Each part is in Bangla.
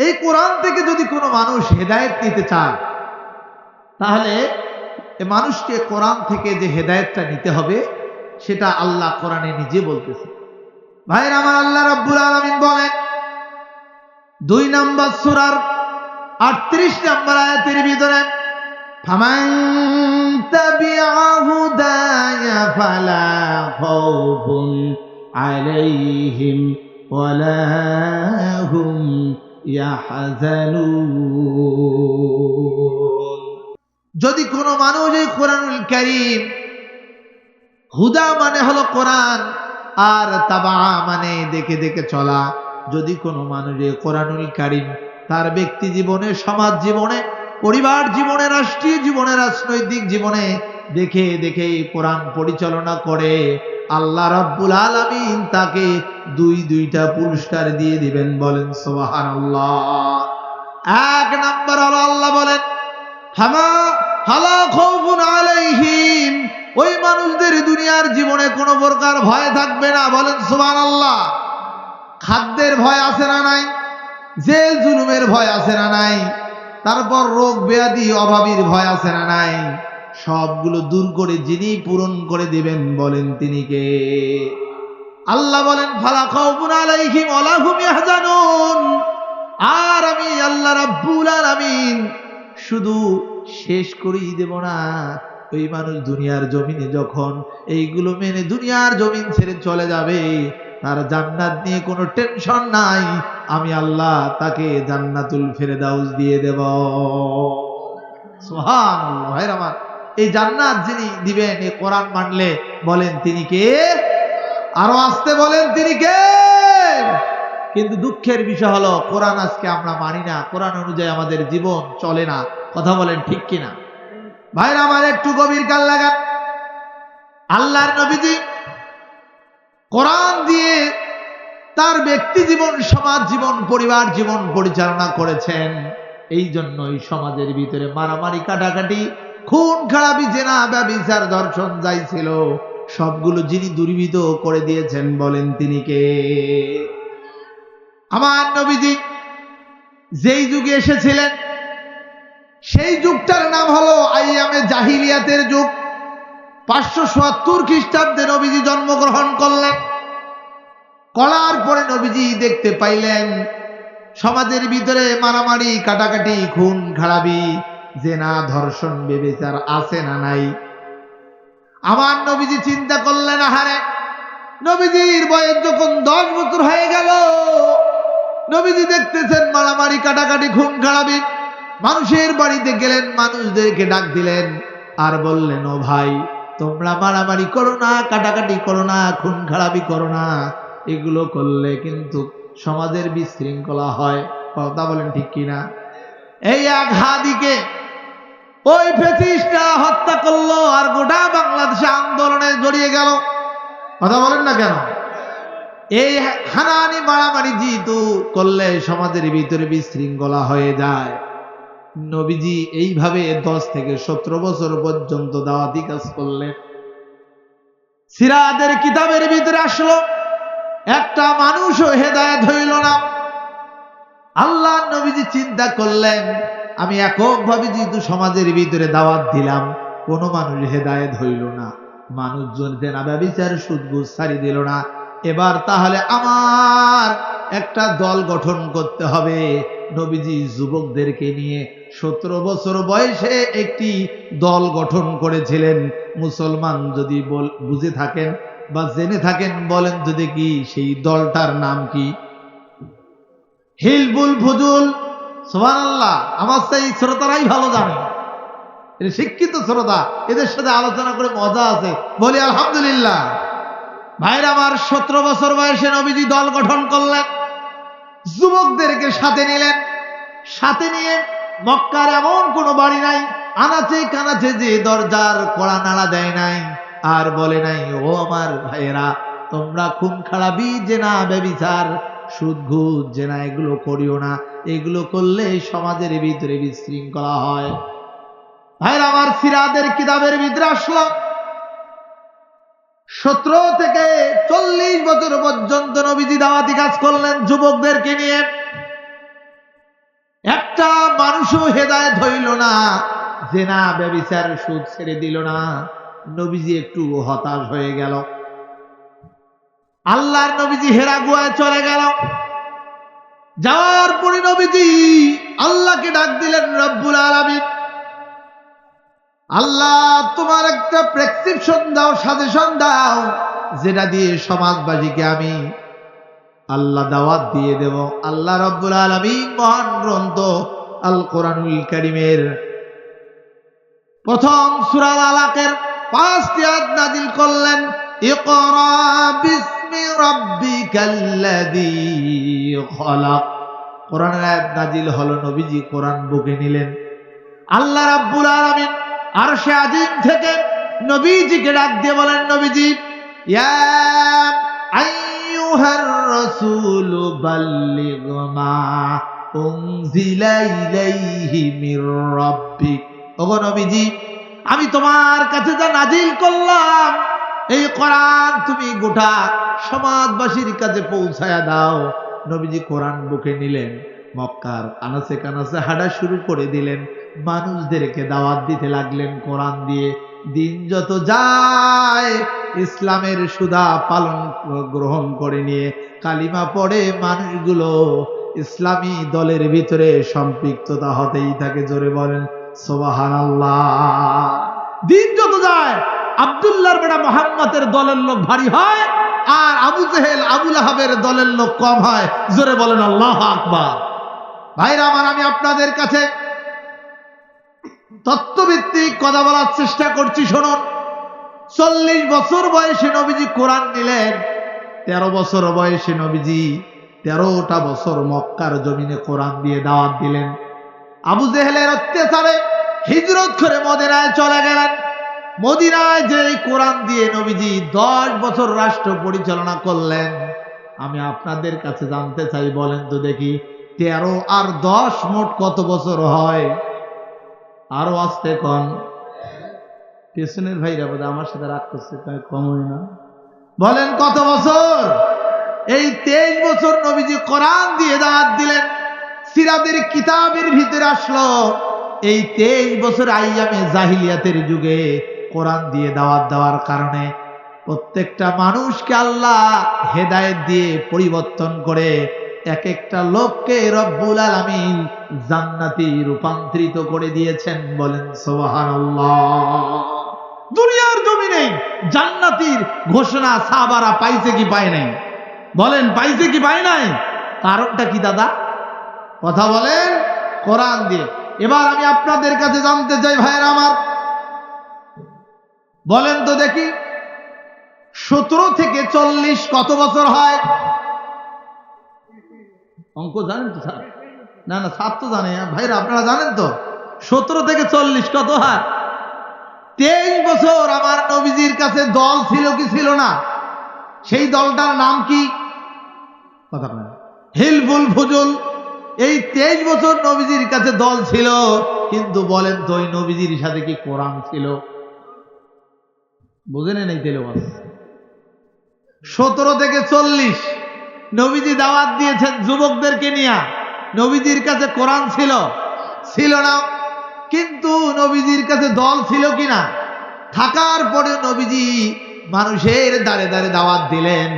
এই কোরআন থেকে যদি কোনো মানুষ হেদায়েত নিতে চায়, তাহলে এ মানুষকে কোরআন থেকে যে হেদায়েতটা নিতে হবে সেটা আল্লাহ কোরআনে নিজে বলতেছে। ভাইরা আমার, আল্লাহ রাব্বুল আলামিন বলেন 2 নম্বর সূরার 38 নম্বর আয়াতের ভিতরে, ফামান তাবিআ হুদায়া ফালা খাউফুন আলাইহিম ওয়ালা হুম ইয়াহজানুন। যদি কোনো মানুষ এই কোরআনুল কারীম, হুদা মানে হলো কোরআন, আর তাবা মানে দেখে দেখে চলা, যদি কোনো মানুষ এই কোরআনুল কারীম তার ব্যক্তি জীবনে, সমাজ জীবনে, পরিবার জীবনে, রাষ্ট্রীয় জীবনে, রাজনৈতিক জীবনে দেখে দেখে কোরআন পরিচালনা করে, আল্লাহ রাব্বুল আলামিন তাকে দুইটা পুরস্কার দিয়ে দিবেন। বলেন সুবহানাল্লাহ। 1 নাম্বার হলো আল্লাহ বলেন ফালা খাউফুন আলাইহিম, ওই মানুষদের দুনিয়ার জীবনে কোনো প্রকার ভয় থাকবে না। বলেন সুবহানাল্লাহ। খাদ্যের ভয় আছে না নাই? জেল জুলুমের ভয় আছে না নাই? তারপর রোগ ব্যাধি অভাবীর ভয় আছে না নাই? সবগুলো দূর করে যিনি পূরণ করে দিবেন, বলেন তিনি কে? আল্লাহ বলেন ফালা খাউফুন আলাইহিম ওয়ালা হুম ইয়াহজানুন। আর আমি আল্লাহ রাব্বুল আলামিন শুধু শেষ করেই দেব না, ওই মানুষ দুনিয়ার জমিনে যখন এইগুলো মেনে দুনিয়ার জমিন ছেড়ে চলে যাবে, তার জান্নাত নিয়ে কোনো টেনশন নাই, আমি আল্লাহ তাকে জান্নাতুল ফেরদাউস দিয়ে দেব। সুবহানাল্লাহ। ভাইরা আমার, এই জান্নাত যিনি দিবেন এই কোরআন মানলে, বলেন তিনি কে? আরো আসতে বলেন তিনি কে? কিন্তু দুঃখের বিষয় হলো কোরআন আজকে আমরা মানি না, কোরআন অনুযায়ী আমাদের জীবন চলে না। কথা বলেন ঠিক কিনা? ভাইরা আমার, একটু গভীর কান লাগান। আল্লাহর নবীজি কোরআন দিয়ে তার ব্যক্তি জীবন, সমাজ জীবন, পরিবার জীবন পরিচালনা করেছেন। এই জন্যই সমাজের ভিতরে মারামারি, কাটাকাটি, খুন খারাপি, জেনা, ব্যভিচার, ধর্ষণ যাই ছিল সবগুলো যিনি দূরীভূত করে দিয়েছেন, বলেন তিনি কে? আমার নবীজি যেই যুগে এসেছিলেন সেই যুগটার নাম হলো আইয়ামে জাহিলিয়াতের যুগ। 577 খ্রিস্টাব্দে নবীজি জন্মগ্রহণ করলেন। করার পরে নবীজি দেখতে পাইলেন সমাজের ভিতরে মারামারি, কাটাকাটি, খুন খারাপি, জেনা, ধর্ষণ, ব্যভিচার আছে না নাই? আমার নবীজি চিন্তা করলেন, আহারে, নবীজির বয়স যখন 10 বছর হয়ে গেল, নবীজি দেখতেছেন মারামারি, কাটাকাটি, খুন খারাপি। মানুষের বাড়িতে গেলেন, মানুষদেরকে ডাক দিলেন আর বললেন, ও ভাই, তোমরা মারামারি করো না, কাটাকাটি করো না, খুন খারাপি করো না, এগুলো করলে কিন্তু সমাজের বিশৃঙ্খলা হয়। কথা বলেন ঠিক কিনা? এই এক হাদিকে ওই ফ্যাসিস্টরা হত্যা করলো আর গোটা বাংলাদেশে আন্দোলনে জড়িয়ে গেল। কথা বলেন না কেন? এই হানাহানি, মারামারি জিতু করলে সমাজের ভিতরে বিশৃঙ্খলা হয়ে যায়। নবীজি এইভাবে 10 থেকে 17 বছর পর্যন্ত দাওয়াতি কাজ করলেন। সিরাতের কিতাবের ভিতরে আসলো একটা মানুষও হেদায়েত হইল না। আল্লাহ নবীজি চিন্তা করলেন, আমি এককভাবে যেহেতু সমাজের ভিতরে দাওয়াত দিলাম, কোনো মানুষ হেদায়েত হইল না, মানুষজন জেনা, ব্যভিচার, সুদ ঘুষ ছাড়ি দিল না, এবার তাহলে আমার একটা দল গঠন করতে হবে। নবীজি যুবকদেরকে নিয়ে 17 বছর বয়সে একটি দল গঠন করেছিলেন। মুসলমান যদি বুঝে থাকেন বা জেনে থাকেন, বলেন যদি কি সেই দলটার নাম কি? হিলবুল ফুজুল। সুবহানাল্লাহ। আমার সেই শ্রোতারাই ভালো জানে, শিক্ষিত শ্রোতা, এদের সাথে আলোচনা করে মজা আছে, বলি আলহামদুলিল্লাহ। ভাইরা আমার, 17 বছর বয়সে নবীজি দল গঠন করলেন, যুবকদেরকে সাথে নিলেন। সাথে নিয়ে মক্কার এমন কোন বাড়ি নাই, আনাচে কানাচে যে দরজার কড়া নাড়া দেয় নাই, আর বলে নাই, ও আমার ভাইয়েরা, তোমরা খুন খারাপি, জেনা, ব্যভিচার, সুদ ঘুষ, জেনা এগুলো করিও না, এগুলো করলে সমাজের ভিতরে বিশৃঙ্খলা হয়। ভাইরা আমার, সিরাতের কিতাবের ভিতরে আসলো 17 থেকে 40 বছর পর্যন্ত নবীজি দাওয়াতি কাজ করলেন যুবকদেরকে নিয়ে। মানুষ হেদায়েত হইল না, জেনা ব্যভিচার সুদ ছেড়ে দিল না, নবীজি একটু হতাশ হয়ে গেল। আল্লাহর নবীজি হেরা গুহায় চলে গেল। যাওয়ার পরে নবীজি আল্লাহকে ডাক দিলেন, রব্বুল আলামিন, আল্লাহ তোমার একটা প্রেসক্রিপশন দাও, সাজেশন দাও, যেটা দিয়ে সমাজবাসীকে আমি আল্লাহ দাওয়াত দিয়ে দেব। আল্লাহ রব্বুল আলামিন মহান গ্রন্থ আল কোরআনুল কারীমের প্রথম সূরা আলাকের 5টি আয়াত নাযিল করলেন। ইকরা বিসমি রাব্বিকাল্লাযী খলাক। কোরআনের আয়াত নাযিল হলো, নবীজি কোরআন বুকে নিলেন। আল্লাহ রাব্বুল আলামিন আরশে আজিম থেকে নবীজিকে ডাক দিয়ে বলেন, নবীজি, ইয়া আইয়ুহার রাসূল বাল্লিগ মা উনজিলা ইলাইহি মির রাব্বিক। ওগো নবীজি, আমি তোমার কাছে যা নাজিল করলাম এই কোরআন তুমি গোটা সমাজবাসীর কাছে পৌঁছায়া দাও। নবীজি কোরআন বুকে নিলেন, মক্কার আনাচে কানাচে হাঁটা শুরু করে দিলেন, মানুষদেরকে দাওয়াত দিতে লাগলেন কোরআন দিয়ে। দিন যত যায় ইসলামের সুধা পালন গ্রহণ করে নিয়ে কালিমা পড়ে মানুষগুলো ইসলামী দলের ভিতরে সম্পৃক্ততা হতেই থাকে। জোরে বলেন সুবহানাল্লাহ। দিন যত যায় আব্দুল্লাহর বেটা মুহাম্মদের দলের লোক ভারী হয়, আর আবু জেহেল আবু লাহাবের দলের লোক কম হয়। জোরে বলেন আল্লাহু আকবার। ভাইরা আমার, আমি আপনাদের কাছে তত্ত্বভিত্তিক কথা বলার চেষ্টা করছি, শুনুন। 40 বছর বয়সে নবীজি কোরআন নিলেন। 13 বছর বয়সে নবীজি 13টা বছর মক্কার জমিনে কোরআন দিয়ে দাওয়াত দিলেন। আবু জেহেলের অত্যাচারে হিজরত করে মদিনায় চলে গেলেন। মদিনায় যে কোরআন দিয়ে নবীজি 10 বছর রাষ্ট্র পরিচালনা করলেন। আমি আপনাদের কাছে জানতে চাই, বলেন তো দেখি, 13 আর 10 মোট কত বছর হয়? আরো আসতে কন। পেছনের ভাইরা বোধ আমার সাথে রাগ করছে, কম হয় না। বলেন কত বছর? এই 23 বছর নবীজি কোরআন দিয়ে দাওয়াত দিলেন। সিরাতের কিতাবের ভিতরে আসলো, এই 23 বছর আইয়ামে জাহিলিয়াতের যুগে কোরআন দিয়ে দাওয়াত দেওয়ার কারণে প্রত্যেকটা মানুষকে আল্লাহ হেদায়েত দিয়ে পরিবর্তন করে এক একটা লোককে রব্বুল আলামিন জান্নাতি রূপান্তরিত করে দিয়েছেন। বলেন সুবহানাল্লাহ। দুনিয়ার জমিনে জান্নাতির ঘোষণা সাহাবারা পাইছে কি পায় নাই? বলেন পাইছে কি পায় নাই? কারণটা কি দাদা? কথা বলেন। কোরআন দিয়ে। এবার আমি আপনাদের কাছে জানতে চাই, ভাইয়েরা আমার, বলেন তো দেখি, 17 থেকে 40 কত বছর হয়? অঙ্ক জানেন তো স্যার? না না, ছাত্র তো জানে। ভাইরা আপনারা জানেন তো 17 থেকে 40 কত হয়? 23 বছর আমার নবীজির কাছে দল ছিল কি ছিল না? সেই দলটার নাম কি? কথা বলেন। হিলফুল ফুজুল। এই 23 বছর নবীজির কাছে দল ছিল, কিন্তু বলেন তো ওই নবীজির সাথে কি কোরআন ছিল? বুঝেন নাই? তেলাওয়াত 17 থেকে 40 নবীজি দাওয়াত দিয়েছেন যুবকদেরকে নিয়ে। নবীজির কাছে কোরআন ছিল? ছিল না। কিন্তু নবীজির কাছে দল ছিল কিনা? থাকার পরে নবীজি মানুষের দাঁড়ে দাঁড়ে দাওয়াত দিলেন,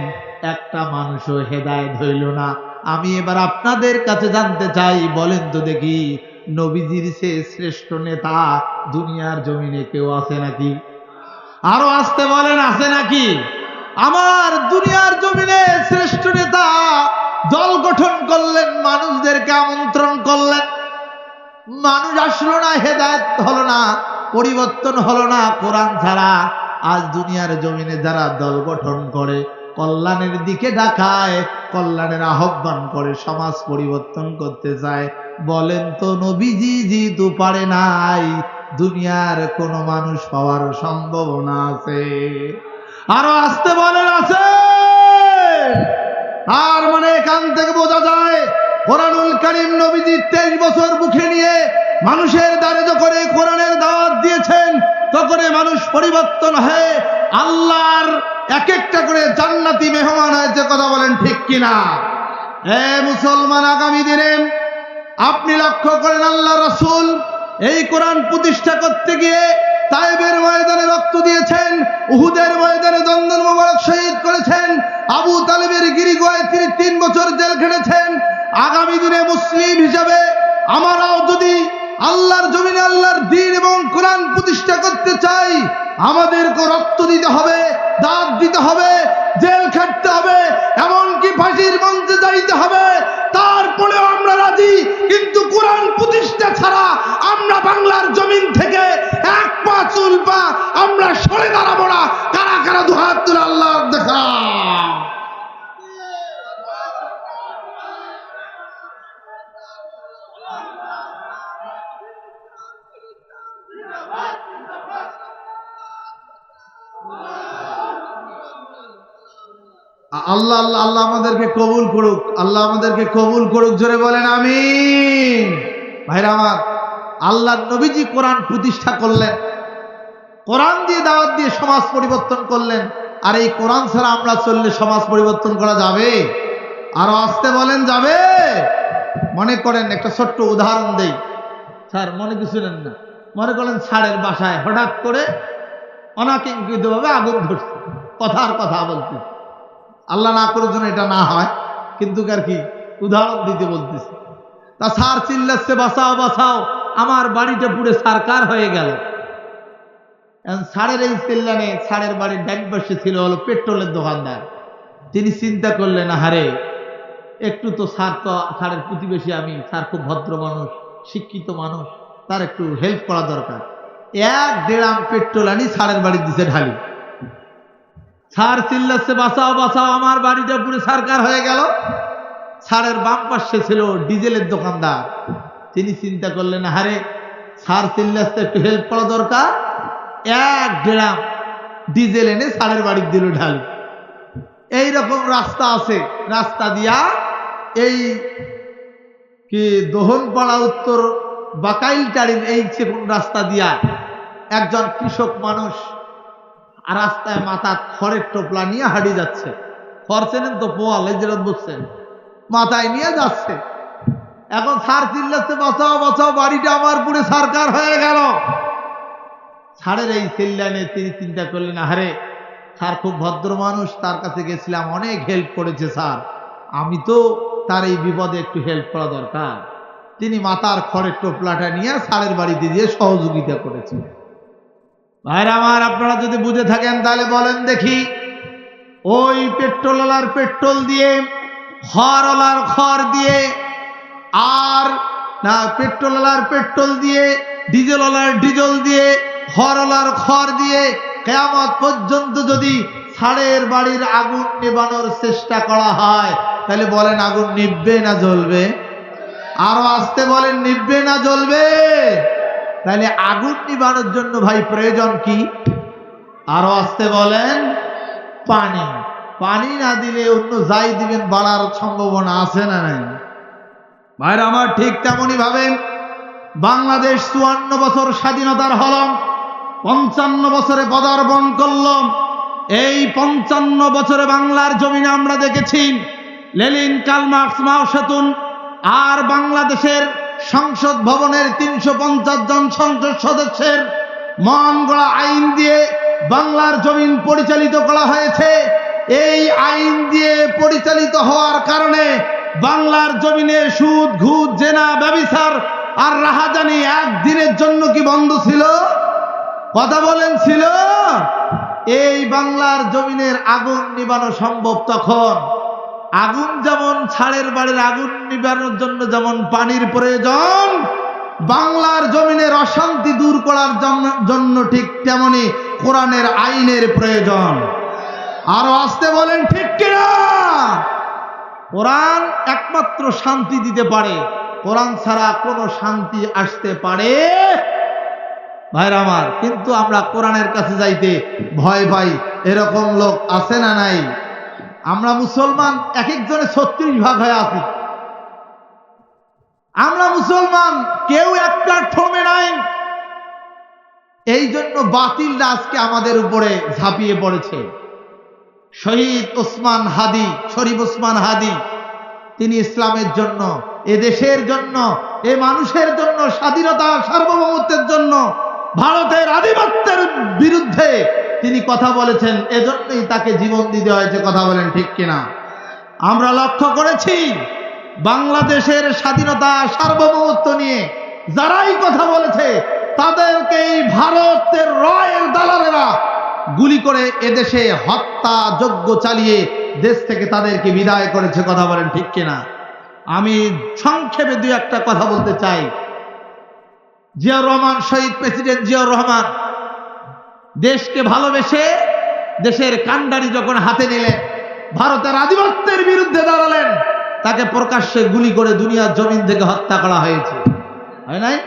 একটা মানুষও হেদায়েত হইল না। আমি এবার আপনাদের কাছে জানতে চাই, বলেন তো দেখি, নবীজির চেয়ে শ্রেষ্ঠ নেতা দুনিয়ার জমিনে কেউ আছে নাকি? আরো আসতে বলেন, আছে নাকি? আমার দুনিয়ার জমিনে শ্রেষ্ঠ নেতা দল গঠন করলেন, মানুষদেরকে আমন্ত্রণ করলেন, মানুষ আসলো না, হেদায়েত হলো না, পরিবর্তন হলো না কোরআন ছাড়া। আজ দুনিয়ার জমিনে যারা দল গঠন করে, কল্যাণের দিকে ডাকায়, কল্যাণের আহ্বান করে, সমাজ পরিবর্তন করতে চায়, বলেন তো নবীজি যেহেতু পারে নাই, দুনিয়ার কোন মানুষ পাওয়ার সম্ভাবনা আছে? আরো আসতে বলেন, আছে? আর মানে এখান থেকে বোঝা যায় কোরআনুল কারীম নবীজি 23 বছর মুখে নিয়ে মানুষের দ্বারে যখন কোরআনের দাওয়াত দিয়েছেন, তখন মানুষ পরিবর্তন হয়ে আল্লাহর এক একটা করে জান্নাতি মেহমান হয়েছে। কথা বলেন ঠিক কিনা? হে মুসলমান, আগামী দিনে আপনি লক্ষ্য করেন আল্লাহ রাসূল এই কোরআন প্রতিষ্ঠা করতে গিয়ে তায়েবের ময়দানে রক্ত দিয়েছেন, উহুদের ময়দানে দন্দন মোবারক শহীদ করেছেন, আবু তালেবের গিরিগোয়ায় তিনি 3 বছর জেল খেটেছেন। আগামী দিনে মুসলিম হিসাবে আমরাও যদি আল্লাহর জমিনে আল্লাহর দ্বীন এবং কোরআন প্রতিষ্ঠা করতে চাই, আমাদেরকে রক্ত দিতে হবে, দাঁত দিতে হবে, জেল খাটতে হবে, এমনকি ফাঁসির মঞ্চে যাইতে হবে, তারপরেও আমরা রাজি। কিন্তু কোরআন প্রতিষ্ঠা ছাড়া আমরা বাংলার জমিন থেকে এক পা চুল পা আমরা সরে দাঁড়াবো না। কারা কারা দুহাত তুলে আল্লাহ দেখা। আল্লাহ আল্লাহ আল্লাহ আমাদেরকে কবুল করুক, আল্লাহ আমাদেরকে কবুল করুক, জোরে বলেন আমিন। ভাইরা আমার, আল্লাহর নবীজি কোরআন প্রতিষ্ঠা করলেন, কোরআন দিয়ে দাওয়াত দিয়ে সমাজ পরিবর্তন করলেন। আর এই কোরআন ছাড়া আমরা চললে সমাজ পরিবর্তন করা যাবে? আরো আসতে বলেন, যাবে? মনে করেন একটা ছোট্ট উদাহরণ দেই স্যার, মনে কিছু নেন না। মনে করেন স্যারের বাসায় হঠাৎ করে অনাকাঙ্ক্ষিতভাবে আগুন ধরছে, কথার কথা বলতে, আল্লাহ না করার জন্য এটা না হয়, কিন্তু আর কি উদাহরণ দিতে বলতেছি। তা স্যার চিল্লাচ্ছে, বাঁচাও বাঁচাও, আমার বাড়িটা পুরো সারকার হয়ে গেল। স্যারের এই চিল্লানে স্যারের বাড়ির ডান পাশে ছিল হলো পেট্রোলের দোকানদার। তিনি চিন্তা করলেন, হারে একটু তো স্যারের প্রতিবেশী আমি, স্যার খুব ভদ্র মানুষ, শিক্ষিত মানুষ, তার একটু হেল্প করা দরকার। 1 ড্রাম পেট্রোল আনি স্যারের বাড়ি দিছে ঢালি। স্যার চিল্লাচ্ছে, বাঁচাও বাঁচাও, আমার বাড়িটা পুরো সারকার হয়ে গেল। স্যারের বাম পাশে ছিল ডিজেলের দোকানদার। তিনি চিন্তা করলেন, হারে স্যার চিল্লাচ্ছে, একটু হেল্প করা দরকার। 1 ড্রাম ডিজেল এনে স্যারের বাড়ি দিল ঢালি। এইরকম রাস্তা আছে, রাস্তা দিয়া এই কি দোহনপাড়া উত্তর বাকাইলটারির এই কোন রাস্তা দিয়া একজন কৃষক মানুষ আর রাস্তায় মাথা খড়ের টোপলা নিয়ে হাঁটি যাচ্ছে। খড় চেনেন তো, পোয়াল, এই যেরকম বুঝছেন, মাথায় নিয়ে যাচ্ছে। এখন স্যার চিল্লাচ্ছে, বাঁচাও বাঁচাও, বাড়িটা আমার পুরো সারকার হয়ে গেল। স্যারের এই চিল্লানে তিনি চিন্তা করলেন, আরে স্যার খুব ভদ্র মানুষ, তার কাছে গেছিলাম, অনেক হেল্প করেছে স্যার, আমি তো তার এই বিপদে একটু হেল্প করা দরকার। তিনি মাথার খড়ের টোপলাটা নিয়ে স্যারের বাড়িতে দিয়ে সহযোগিতা করেছেন। ভাইরা আমার, আপনারা যদি বুঝে থাকেন তাহলে বলেন দেখি, ওই পেট্রোলওয়ালার পেট্রোল দিয়ে, খড়ওয়ালার খড় দিয়ে, আর না পেট্রোলওয়ালার পেট্রোল দিয়ে, ডিজেলওয়ালার ডিজেল দিয়ে, খড়ওয়ালার খড় দিয়ে কিয়ামত পর্যন্ত যদি স্যারের বাড়ির আগুন নেভানোর চেষ্টা করা হয়, তাহলে বলেন আগুন নিভবে না জ্বলবে? আরো আসতে বলেন, নিভবে না জ্বলবে? তাহলে আগুন নিভানোর জন্য ভাই প্রয়োজন কি? আরো আসতে বলেন, পানি। পানি না দিলে অন্য যাই দিবেন বাড়ার সম্ভাবনা আছে না নাই? ভাইরা আমার, ঠিক তেমনই ভাবে বাংলাদেশ 54 বছর স্বাধীনতার হল, 55 বছরে পদার্পণ করল। এই 55 বছরে বাংলার জমিনে আমরা দেখেছি লেনিন, কার্ল মার্কস, মাও সেতুং আর বাংলাদেশের সংসদ ভবনের 350 জন সংসদ সদস্যের মন গড়া আইন দিয়ে বাংলার জমিন পরিচালিত করা হয়েছে। এই আইন দিয়ে পরিচালিত হওয়ার কারণে বাংলার জমিনে সুদ, ঘুষ, জেনা, ব্যভিচার আর রাহাজানি একদিনের জন্য কি বন্ধ ছিল? কথা বলেন, ছিল? এই বাংলার জমিনের আগুন নিভানো সম্ভব তখন। আগুন যেমন ছাড়ের বাড়ির আগুন নিভানোর জন্য যেমন পানির প্রয়োজন, বাংলার জমিনের অশান্তি দূর করার জন্য ঠিক তেমনি কোরআনের আইনের প্রয়োজন। আরো আসতে বলেন, ঠিক কিনা? কোরআন একমাত্র শান্তি দিতে পারে, কোরআন ছাড়া কোনো শান্তি আসতে পারে? ভাইরা আমার, কিন্তু আমরা কোরআনের কাছে যাইতে ভয় পাই, এরকম লোক আছে না নাই? আমরা মুসলমান এক একজনে 36 ভাগ হয়ে আছি। আমরা মুসলমান কেউ এক প্ল্যাটফর্মে নাই। এই জন্য বাতিলরা আজকে আমাদের উপরে ঝাঁপিয়ে পড়েছে। শহীদ ওসমান হাদি, শরীফ ওসমান হাদি, তিনি ইসলামের জন্য এদেশের জন্য, এ মানুষের জন্য, স্বাধীনতা সার্বভৌমত্বের জন্য, ভারতের আধিপত্যের বিরুদ্ধে তিনি কথা বলেছেন, এজন্যই তাকে জীবন দিতে হয়েছে। কথা বলেন ঠিক কিনা? আমরা লক্ষ্য করেছি বাংলাদেশের স্বাধীনতা সার্বভৌমত্ব নিয়ে যারাই কথা বলেছে তাদেরকে এই ভারতের রয়ের দালালেরা গুলি করে এদেশে হত্যা যজ্ঞ চালিয়ে দেশ থেকে তাদেরকে বিদায় করেছে। কথা বলেন ঠিক কিনা? আমি সংক্ষেপে দুই একটা কথা বলতে চাই। জিয়াউর রহমান, শহীদ প্রেসিডেন্ট জিয়াউর রহমান দেশকে ভালোবেসে দেশের কান্ডারি যখন হাতে নিলেন, ভারতের আধিপত্যের বিরুদ্ধে দাঁড়ালেন, তাকে প্রকাশ্যে গুলি করে দুনিয়ার জমিন থেকে হত্যা করা হয়েছে, হয় নাই?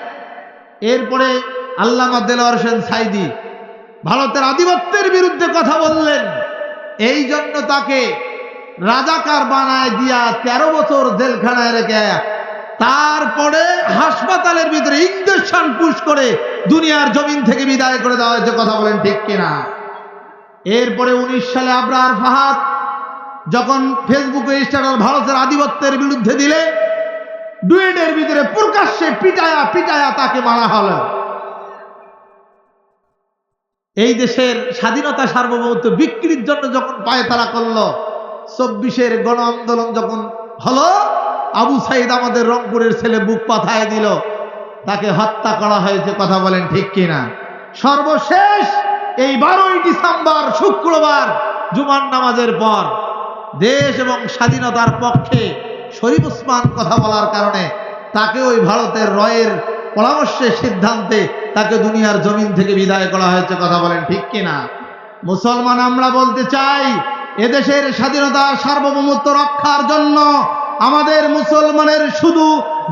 এরপরে আল্লামা দেলোয়ার হোসেন সাঈদী ভারতের আধিপত্যের বিরুদ্ধে কথা বললেন, এই জন্য তাকে রাজাকার বানায় দিয়া 13 বছর জেলখানায় রেখে তারপরে হাসপাতালের ভিতরে ইঞ্জেকশন পুশ করে দুনিয়ার জমিন থেকে বিদায় করে দেওয়া হয়েছে। কথা বলেন ঠিক কিনা? এরপরে 19 সালে আবরার ফাহাদ যখন ফেসবুকে স্ট্যাটাস ভারতের আধিপত্যের বিরুদ্ধে দিলে, ডুয়েটের ভিতরে প্রকাশ্যে পিটায়া পিটায়া তাকে মারা হলো। এই দেশের স্বাধীনতা সার্বভৌমত্ব বিক্রির জন্য যখন পায়তারা করলো, 24-এর গণ আন্দোলন যখন হলো, আবু সাইদ আমাদের রংপুরের ছেলে বুক পাথায় দিল, তাকে হত্যা করা হয়েছে। কথা বলেন ঠিক কিনা? সর্বশেষ এই 12ই ডিসেম্বর শুক্রবার জুমার নামাজের পর দেশ এবং স্বাধীনতার পক্ষে শরীফ ওসমান কথা বলার কারণে তাকে ওই ভারতের রয়ের পরামর্শের সিদ্ধান্তে তাকে দুনিয়ার জমিন থেকে বিদায় করা হয়েছে। কথা বলেন ঠিক কিনা? মুসলমান আমরা বলতে চাই, এদেশের স্বাধীনতা সার্বভৌমত্ব রক্ষার জন্য আমাদের মুসলমানের শুধু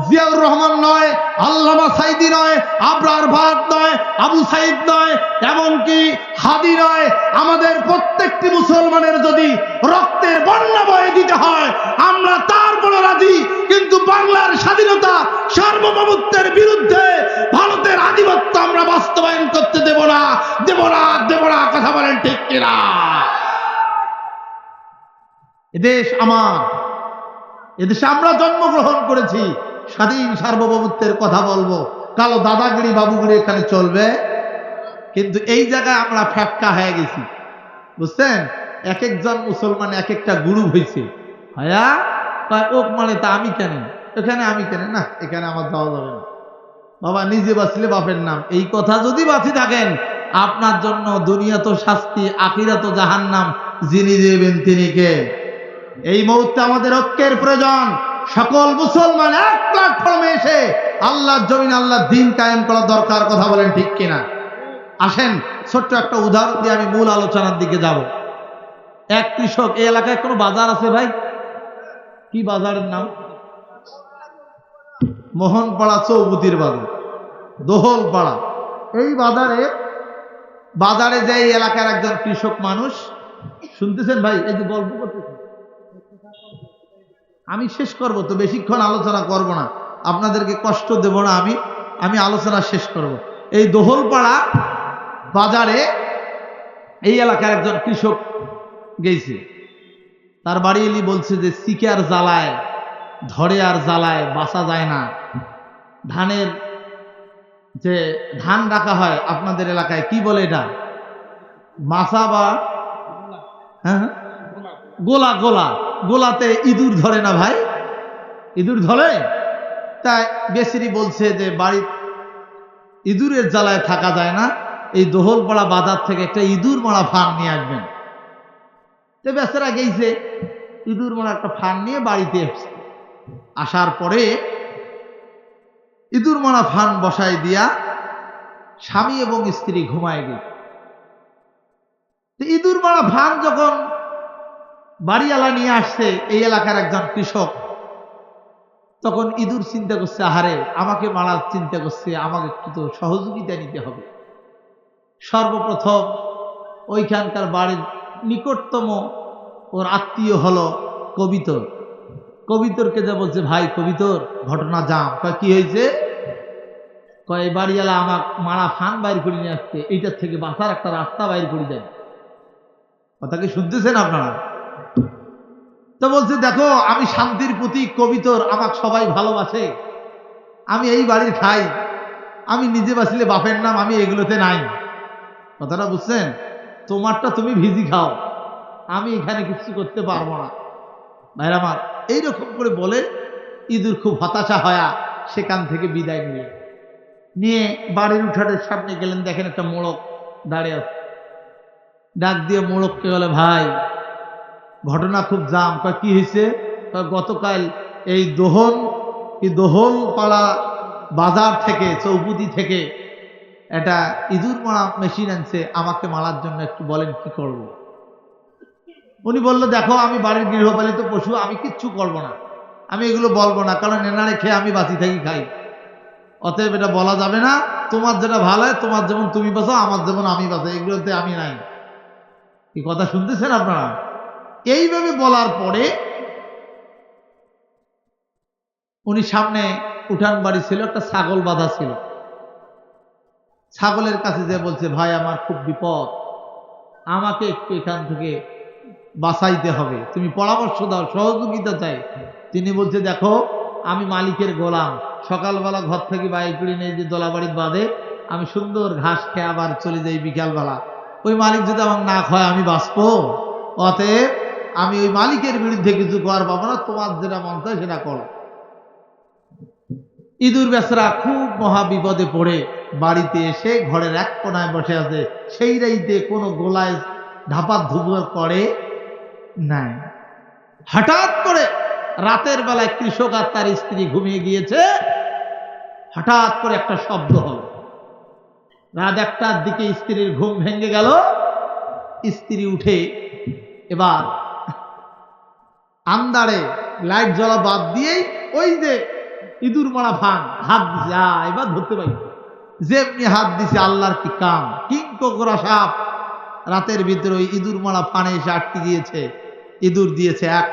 জিয়াউর রহমান নয়, আল্লামা সাঈদী নয়, আবরার ফাহাদ নয়, আবু সাঈদ নয়, এমনকি হাদি নয়, আমাদের প্রত্যেকটি মুসলমানের যদি রক্তের বন্যা বয়ে দিতে হয় আমরা তারপরে রাজি, কিন্তু বাংলার স্বাধীনতা সার্বভৌমত্বের বিরুদ্ধে ভারতের আধিপত্য আমরা বাস্তবায়ন করতে দেব না, দেব না, দেব না। কথা বলেন ঠিক কিনা? এদেশ আমার, এদেশে আমরা জন্মগ্রহণ করেছি, স্বাধীন সার্বভৌমত্বের কথা বলবো, কালো দাদাগিরি বাবুগিরি এখানে চলবে? কিন্তু এই জায়গায় আমরা ফ্যাক্কা হয়ে গেছি, বুঝছেন? এক একজন মুসলমান এক একটা গুরু হয়েছে। হ্যাঁ, ওক মানে তা আমি কেন এখানে, আমি কেন না, এখানে আমার যাওয়া যাবে না, বাবা নিজে বাঁচলে বাপের নাম। এই কথা যদি বাঁচি থাকেন, আপনার জন্য দুনিয়া তো শাস্তি, আখিরা তো জাহান্নাম, যিনি দেবেন তিনি কে? এই মুহূর্তে আমাদের ঐক্যের প্রয়োজন। সকল মুসলমান এক প্ল্যাটফর্মে এসে আল্লাহর জমিন, আল্লাহর দ্বীন কায়েম করা দরকার। কথা বলেন ঠিক কিনা? আসেন ছোট্ট একটা উদাহরণ দিয়ে আমি মূল আলোচনার দিকে যাব। এক কৃষক, এই এলাকায় কোনো বাজার আছে ভাই? কি বাজারের নাম? মোহনপাড়া চৌবুতির বাজার, দোহলপাড়া। এই বাজারে যে এই এলাকার একজন কৃষক মানুষ, শুনতেছেন ভাই? এই যে গল্প করতেছেন, আমি শেষ করব তো, বেশিক্ষণ আলোচনা করব না, আপনাদেরকে কষ্ট দেব না, আমি আলোচনা শেষ করব। এই দোহলপাড়া বাজারে এই এলাকার একজন কৃষক গেছে, তার বাড়ি এলি বলছে যে শিকে আর জ্বালায় ধরে, আর জ্বালায় বাঁচা যায় না। ধানের যে ধান রাখা হয় আপনাদের এলাকায় কি বলে এটা? মাছা বা হ্যাঁ গোলা, গোলা, গোলাতে ইঁদুর ধরে না ভাই? ইঁদুর ধরে। তাই বেসিরি বলছে যে বাড়ি ইঁদুরের জ্বালায় থাকা যায় না, এই দোহলপাড়া বাজার থেকে একটা ইঁদুর মারা ফার্ম নিয়ে আসবেন। তো বেচারা গেছে, ইঁদুর মারা একটা ফার্ম নিয়ে বাড়িতে এসছে। আসার পরে ইঁদুর মারা ফার্ম বসায় দিয়া স্বামী এবং স্ত্রী ঘুমায় গেছে। ইঁদুর মারা ফার্ম যখন বাড়িওয়ালা নিয়ে আসছে এই এলাকার একজন কৃষক, তখন ইঁদুর চিন্তা করছে, আহারে আমাকে মারার চিন্তা করছে, আমাকে একটু তো সহযোগিতা নিতে হবে। সর্বপ্রথম ওইখানকার বাড়ির নিকটতম ওর আত্মীয় হলো কবিতর। কবিতরকে যা বলছে, ভাই কবিতর ঘটনা জাম। কি হয়েছে? কয় বাড়িওয়ালা আমার মারা ফান বাইর করে নিয়ে আসছে, এইটার থেকে বাঁচার একটা রাস্তা বাইর করে দেন। কথা কি শুনতেছেন আপনারা? তো বলছে দেখো আমি শান্তির প্রতীক কবিতর, আমাকে সবাই ভালোবাসে, আমি এই বাড়ির খাই, আমি নিজে বাঁচলে বাপের নাম, আমি এগুলোতে নাই। কথাটা বুঝছেন? তোমারটা তুমি ভিজি খাও, আমি এখানে কিছু করতে পারবো না। ভাইরা আমার, এইরকম করে বলে ইঁদুর খুব হতাশা হয়া সেখান থেকে বিদায় নিয়ে বাড়ির উঠানের সামনে গেলেন, দেখেন একটা মোড়ক দাঁড়িয়ে আছে। ডাক দিয়ে মোড়ককে বলে, ভাই ঘটনা খুব জাম। কয় কি হয়েছে? গতকাল এই দোহল পাড়া বাজার থেকে, চৌপুতি থেকে একটা ইঁদুর মারা মেশিন আনছে, আমাকে মারার জন্য, একটু বলেন কি করব। উনি বলল, দেখো আমি বাড়ির গৃহপালিত পশু, আমি কিচ্ছু করব না, আমি এগুলো বলবো না, কারণ এনারে খেয়ে আমি বাঁচি থাকি খাই, অতএব এটা বলা যাবে না। তোমার যেটা ভালো হয়, তোমার যেমন তুমি বাঁচো, আমার যেমন আমি বাঁচো, এগুলোতে আমি নাই। এই কথা শুনতেছেন আপনারা? এইভাবে বলার পরে উনি সামনে উঠান বাড়ি ছিল, একটা ছাগল বাঁধা ছিল, ছাগলের কাছে যে বলছে, ভাই আমার খুব বিপদ, আমাকে একটু এখান থেকে বাঁচাইতে হবে, তুমি পরামর্শ দাও, সহযোগিতা চাই। তিনি বলছে, দেখো আমি মালিকের গোলাম, সকালবেলা ঘর থেকে বাইর করে নিয়ে যে দোলাবাড়ির বাঁধে, আমি সুন্দর ঘাস খেয়ে আবার চলে যাই বিকালবেলা, ওই মালিক যদি আমার না খায় আমি বাঁচবো, অতএব আমি ওই মালিকের বিরুদ্ধে কিছু করার পাবো না, তোমার যেটা মন চায় সেটা করো। ইঁদুর বেচারা খুব মহা বিপদে পড়ে বাড়িতে এসে ঘরের এক কোনায় বসে আছে, সেই রাইতে কোনো গোলায় ধাপাত ধুপুর করে নাই। হঠাৎ করে রাতের বেলায় কৃষক আর তার স্ত্রী ঘুমিয়ে গিয়েছে, হঠাৎ করে একটা শব্দ হলো, রাত 1টার দিকে স্ত্রীর ঘুম ভেঙে গেল। স্ত্রী উঠে এবার আন্দারে লাইট জ্বলা বাদ দিয়েই ওই যে ইঁদুর মারা ফান হাত দিছে, এবার ধরতে পারি, যেমনি হাত দিছে আল্লাহর কি কাম, কিংকোকরা সাপ রাতের ভিতরে ওই ইঁদুর মারা ফানে এসে আটকে গিয়েছে। ইঁদুর দিয়েছে এক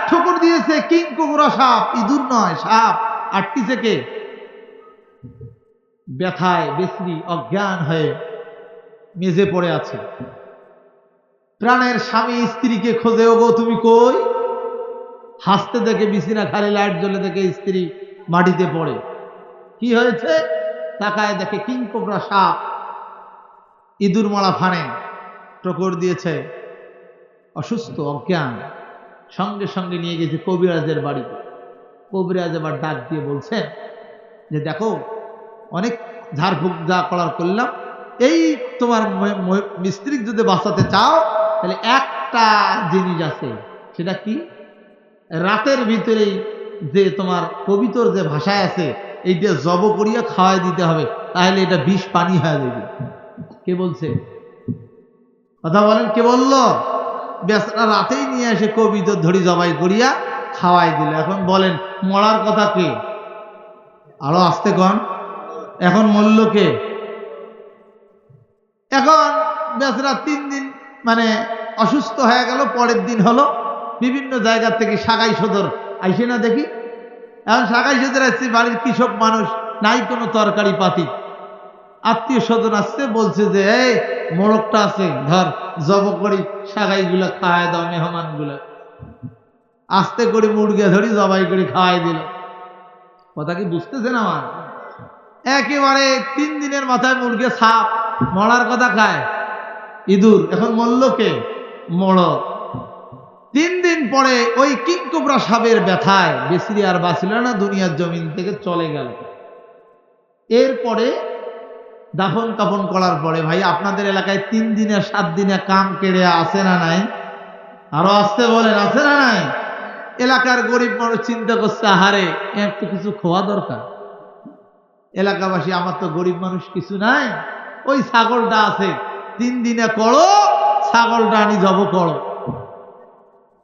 ঠোকর দিয়েছে, কিংকোকরা সাপ, ইঁদুর নয় সাপ। আটকিছে কে? ব্যথায় বেসরি অজ্ঞান হয়ে মেঝে পড়ে আছে। প্রাণের স্বামী স্ত্রীকে খোঁজে, ওগো তুমি কই? হাসতে দেখে বিছানা খালি, লাইট জ্বলে দেখে স্ত্রী মাটিতে পড়ে। কি হয়েছে? তাকায় দেখে কিংকোবরা সাপ ইঁদুর মারা ফানে ঠোকর দিয়েছে, অসুস্থ অজ্ঞান। সঙ্গে সঙ্গে নিয়ে গেছে কবিরাজের বাড়িতে। কবিরাজ এবার ডাক দিয়ে বলছেন যে, দেখো অনেক ঝাড়ফুঁক যা করার করলাম, এই তোমার মিস্ত্রিক যদি বাঁচাতে চাও তাহলে একটা জিনিস আছে। সেটা কি? রাতের ভিতরেই যে তোমার কবিতর যে ভাষায় আছে, এইটা জব করিয়া খাওয়াই দিতে হবে, তাহলে এটা বিষ পানি হয়ে যাবে। কে বলছে? কথা বলেন, কে বলল? বেচারা রাতেই নিয়ে এসে কবিতর ধরি জবাই করিয়া খাওয়াই দিল। এখন বলেন মরার কথা কে? আরো আসতে কন, এখন মূল্য কে? এখন বেচারা 3 দিন মানে অসুস্থ হয়ে গেল। পরের দিন হলো বিভিন্ন জায়গা থেকে সাগাই সদর আইসে না দেখি। এখন সাগাই সদর আসছে, বাড়ির কৃষক মানুষ, নাই কোনো তরকারি পাতি, আত্মীয় স্বজন আসছে, বলছে যে এই মোরগটা আছে, ধর জব করি সাগাই গুলা খাওয়াই দাও মেহমান গুলা। আস্তে করে মুরগি ধরি জবাই করে খাওয়াই দিল। কথা কি বুঝতেছেন আমার? একেবারে 3 দিনের মাথায় মুরগি সাপ, মরার কথা খায় ইঁদুর। এখন মরল কে? মোড়ক। 3 দিন পরে ওই কিংকোবরা সাপের ব্যথায় বেসরি আর বাঁচল না, দুনিয়ার জমিন থেকে চলে গেল। এরপরে দাফন কাফন করার পরে, ভাই আপনাদের এলাকায় 3 দিনে 7 দিনে কাম কেড়ে আছে না নাই? আরো আসতে বলেন, আছে না নাই? এলাকার গরিব মানুষ চিন্তা করছে, আহারে একটু কিছু খাওয়া দরকার। এলাকাবাসী, আমার তো গরিব মানুষ কিছু নাই, ওই ছাগলটা আছে, 3 দিনে করো, ছাগলটা আনি জব করো।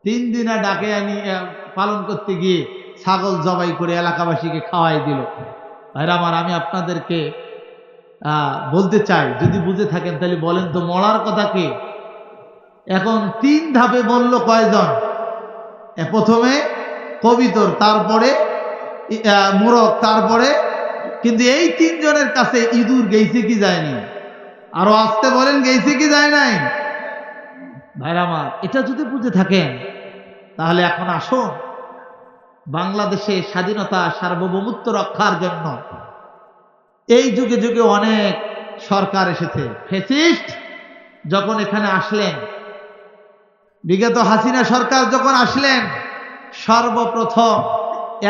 3 দিনে ডাকে আনি পালন করতে গিয়ে ছাগল জবাই করে এলাকাবাসীকে খাওয়াই দিল। ভাইরা আমার, আমি আপনাদেরকে বলতে চাই, যদি বুঝে থাকেন তাহলে বলেন তো মরার কথা কে? এখন 3 ধাপে বলল কয়জন? প্রথমে কবিতর, তারপরে মোরগ, তারপরে, কিন্তু এই 3 জনের কাছে ইঁদুর গেছে কি যায়নি? আরো আসতে বলেন, গেছে কি যায় নাই? ভাইরা আমার, এটা যদি বুঝে থাকেন তাহলে এখন আসুন, বাংলাদেশে স্বাধীনতা সার্বভৌমত্ব রক্ষার জন্য এই যুগে যুগে অনেক সরকার এসেছে। ফ্যাসিস্ট যখন এখানে আসলেন, বিগত হাসিনা সরকার যখন আসলেন, সর্বপ্রথম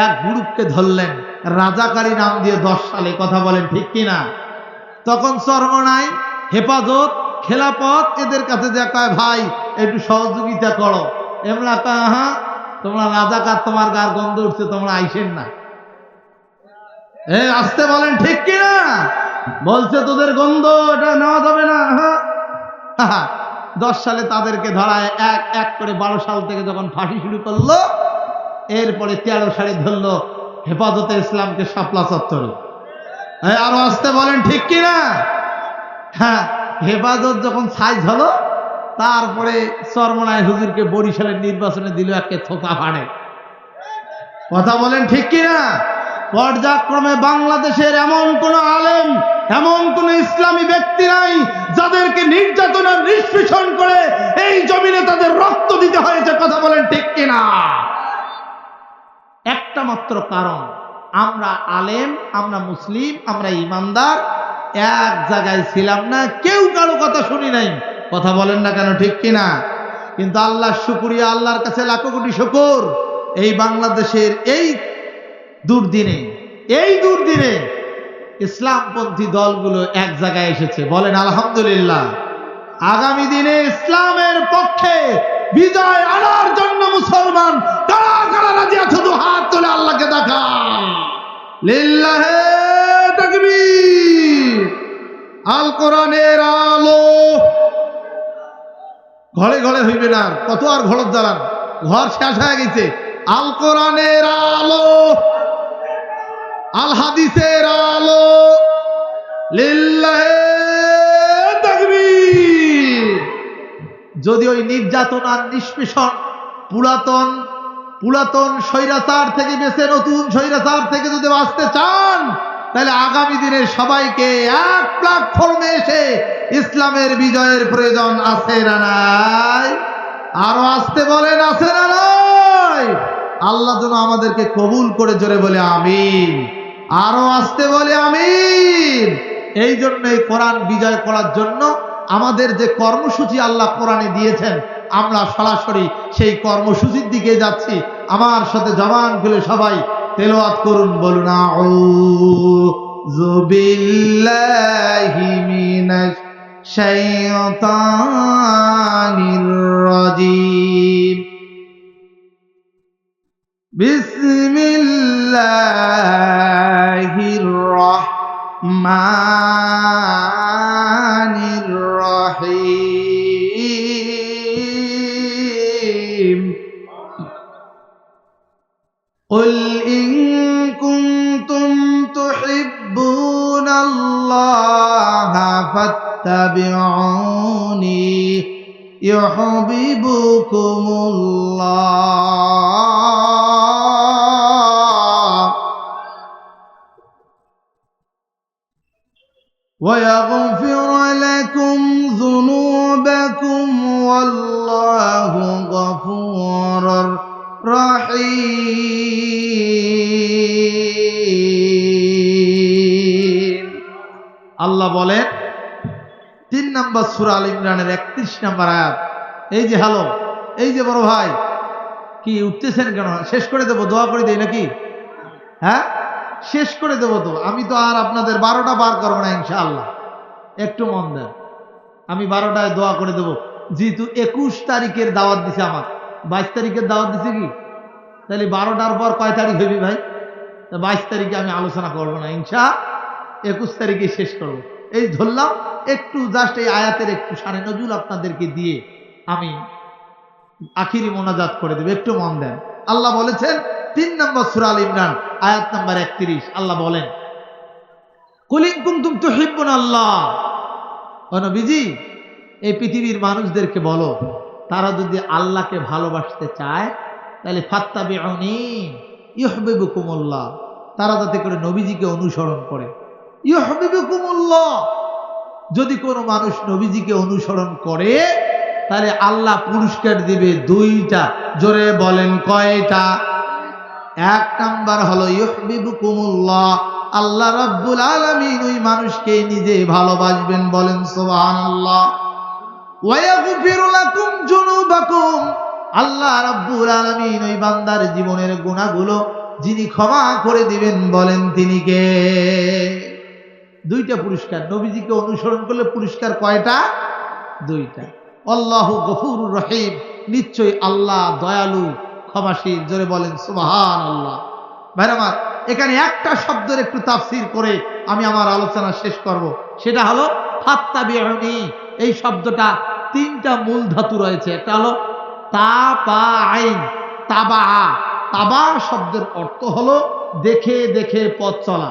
এক গ্রুপকে ধরলেন রাজাকারী নাম দিয়ে 10 সালে, কথা বলেন ঠিক কিনা? তখন চরমনাই, হেফাজত, খেলাপথ এদের কাছে যা কয়, ভাই একটু সহযোগিতা করো। এমরা কয়, হ্যাঁ তোমরা রাজাকার, তোমার গার গন্ধ উঠছে, তোমরা আইসেন না। আসতে বলেন ঠিক কিনা? বলছে তোদের গন্ধ এটা নেওয়া যাবে না। 10 সালে তাদেরকে ধরায় এক এক করে 12 সাল থেকে যখন ফাঁসি শুরু করলো, এরপরে 13 সালে ধরলো হেফাজতে ইসলামকে শাপলা চত্বরে। আরো আসতে বলেন ঠিক কিনা? হ্যাঁ, হেফাজত যখন সাইজ হলো, তারপরে চরমনায় হুজুরকে বরিশালের নির্বাচনে দিল একে থোকা ফাড়ে, কথা বলেন ঠিক কিনা? পর্যায়ক্রমে বাংলাদেশের এমন কোন আলেম, এমন কোন ইসলামী ব্যক্তি নাই যাদেরকে নির্যাতন আর নিষ্পেষণ করে এই জমিনে তাদের রক্ত দিতে হয়েছে, কথা বলেন ঠিক কিনা? একটা মাত্র কারণ, আমরা আলেম, আমরা মুসলিম, আমরা ইমানদার, এক জায়গায় ছিলাম না, কেউ কারো কথা শুনি নাই, কথা বলেন না কেন ঠিক কিনা? কিন্তু আল্লাহর শুকরিয়া, আল্লাহর কাছে লাখো কোটি শুকর, এই বাংলাদেশের এই দুর্দিনে ইসলামপন্থী দলগুলো এক জায়গায় এসেছে, বলেন আলহামদুলিল্লাহ। আগামী দিনে ইসলামের পক্ষে বিজয় আনার জন্য মুসলমান কারা কারা রাজি আছে? দু হাত তুলে আল্লাহকে দেখা। লিল্লাহে তাকবীর। আল কোরআনের আলো ঘরে ঘরে হইবে না, কত আর ঘর জ্বালান, ঘর শেষ হয়ে গেছে। আল কোরআনের আলো, আল হাদিসের আলো, লিল্লাহে তাকবীর। যদি ওই নির্যাতন আর নিষ্পেষণ পুরাতন স্বৈরাচার থেকে বেঁচে নতুন স্বৈরাচার থেকে যদি বাঁচতে চান, তাহলে আগামী দিনে সবাইকে এক প্ল্যাটফর্মে এসে ইসলামের বিজয়ের প্রয়োজন আছে না নাই? আরো আসতে বলেন আছে না নাই? আল্লাহ যেন আমাদেরকে কবুল করে, জোরে বলে আমিন। আরো আসতে বলে আমিন। এই জন্য এই কোরআন বিজয় করার জন্য আমাদের যে কর্মসূচি আল্লাহ কোরআনে দিয়েছেন, আমরা সরাসরি সেই কর্মসূচির দিকে যাচ্ছি। আমার সাথে জবান খুলে সবাই তেলাওয়াত করুন, বলুন আউযু বিল্লাহি মিনাশ শাইতানির রাজীম। বিসমিল্লাহির রাহমানির রহিম। কুল ইন কুনতুম তুহিব্বুনাল্লাহা ফাত্তাবিউনি ইউহিব্বুকুমুল্লাহ ويغفر لكم ذنوبكم والله غفور رحيم। আল্লাহ বলেন 3 নম্বর সূরা আল ইমরানের 31 নম্বর আয়াত। এই যে হ্যালো, এই যে বড় ভাই, কি উঠতেছেন কেন? শেষ করে দেবো, দোয়া করে দেই নাকি? হ্যাঁ, শেষ করে দেবো তো। আমি তো আর আপনাদের 12টা বার করবো না ইনশাআল্লাহ, একটু মন দেন। আমি 12টায় দোয়া করে দেবো। যেহেতু 21 তারিখের দাওয়াত দিছে, আমার 22 তারিখের দাওয়াত দিছে, কি তাহলে 12টার পর কয় তারিখ হইবি ভাই? 22 তারিখে আমি আলোচনা করবো না, 21 তারিখে শেষ করবো। এই ধরলাম, একটু জাস্ট এই আয়াতের একটু শানে নজুল আপনাদেরকে দিয়ে আমি আখিরি মোনাজাত করে দেব, একটু মন দেন। আল্লাহ বলেছেন 3 নম্বর সূরা আল ইমরান আয়াত নাম্বার 31, আল্লাহ বলেন কুল ইন কুনতুম তুহিব্বুনাল্লাহ। ও নবীজি, এই পৃথিবীর মানুষদেরকে বলো, তারা যদি আল্লাহকে ভালোবাসতে চায় তাহলে ফাত্তাবিউনি ইউহিব্বুকুমুল্লাহ, তারা যাতে করে নবীজিকে অনুসরণ করে। ইউহিব্বুকুমুল্লাহ, যদি কোনো মানুষ নবীজিকে অনুসরণ করে তাহলে আল্লাহ পুরস্কার দিবে দুইটা। জোরে বলেন কয়টা? এক নাম্বার হলো ইউহিব্বুকুমুল্লাহ, আল্লাহ রাব্বুল আলামিন ওই মানুষকে নিজে ভালোবাসবেন, বলেন সুবহানাল্লাহ। ওয়া ইয়াগফিরু লাকুম যুনুবাকুম, আল্লাহ রাব্বুল আলামিন ওই বান্দার জীবনের গুনাহগুলো যিনি ক্ষমা করে দিবেন, বলেন তিনি কে? দুইটা পুরস্কার। নবীজিকে অনুসরণ করলে পুরস্কার কয়টা? দুইটা। আল্লাহু গফুরুর রহিম, নিশ্চয়ই আল্লাহ দয়ালু ক্ষমাশীল। জোরে বলেন সুবহানাল্লাহ। ভাইরা আমার, এখানে একটা শব্দের একটু তাফসীর করে আমি আমার আলোচনা শেষ করব। সেটা হলো ফাত্তাবিউনি। এই শব্দটা তিনটা মূল ধাতু রয়েছে। একটা হলো তাবাআইন, তাবা। তাবা শব্দের অর্থ হলো দেখে দেখে পথ চলা।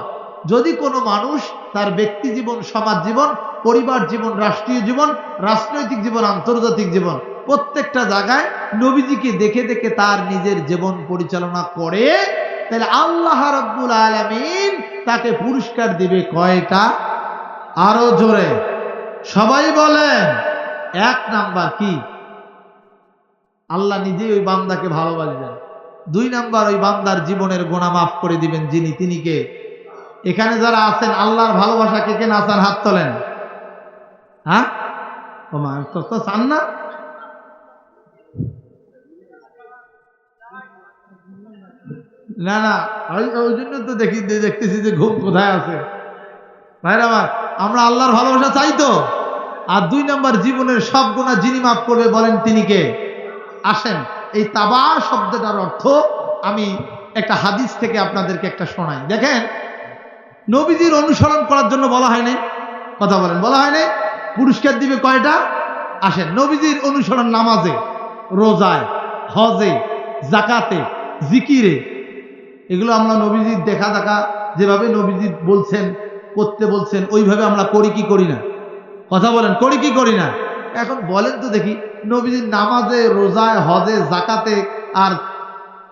যদি কোনো মানুষ তার ব্যক্তি জীবন, সমাজ জীবন, পরিবার জীবন, রাষ্ট্রীয় জীবন, রাজনৈতিক জীবন, আন্তর্জাতিক জীবন, প্রত্যেকটা জায়গায় নবীজিকে দেখে দেখে তার নিজের জীবন পরিচালনা করে, তাহলে আল্লাহ রাব্বুল আলামিন তাকে পুরস্কার দিবে কয়টা? আরো জোরে সবাই বলেন। এক নাম্বার কি? আল্লাহ নিজেই ওই বান্দাকে ভালোবাসবেন। দুই নাম্বার, ওই বান্দার জীবনের গুনাহ মাফ করে দিবেন, যিনি তিনি কে? এখানে যারা আছেন আল্লাহর ভালোবাসা কে কে না চান? হাত তোলেন। হ্যাঁ, ও মা, তো চান না? না না, ওই জন্য তো দেখতেছি যে ঘুম কোথায় আছে। ভাইরা আমার, আমরা আল্লাহর ভালোবাসা চাই তো। আর দুই নাম্বার, জীবনের সব গুনাহ যিনি মাফ করবে, বলেন তিনি কে? আসেন, এই তাবা শব্দটার অর্থ আমি একটা হাদিস থেকে আপনাদেরকে একটা শোনাই। দেখেন, নবীজির অনুসরণ করার জন্য বলা হয় নাই? কথা বলেন, বলা হয় নাই? পুরস্কার দিবে কয়টা? আসেন, নবীজির অনুসরণ নামাজে, রোজায়, হজে, জাকাতে, জিকিরে, এগুলো আমরা নবীজির দেখা দেখা যেভাবে নবীজি বলছেন, করতে বলছেন, ওইভাবে আমরা করি কি করি না? কথা বলেন, করি কি করি না? এখন বলেন তো দেখি, নবীজির নামাজে, রোজায়, হজে, জাকাতে আর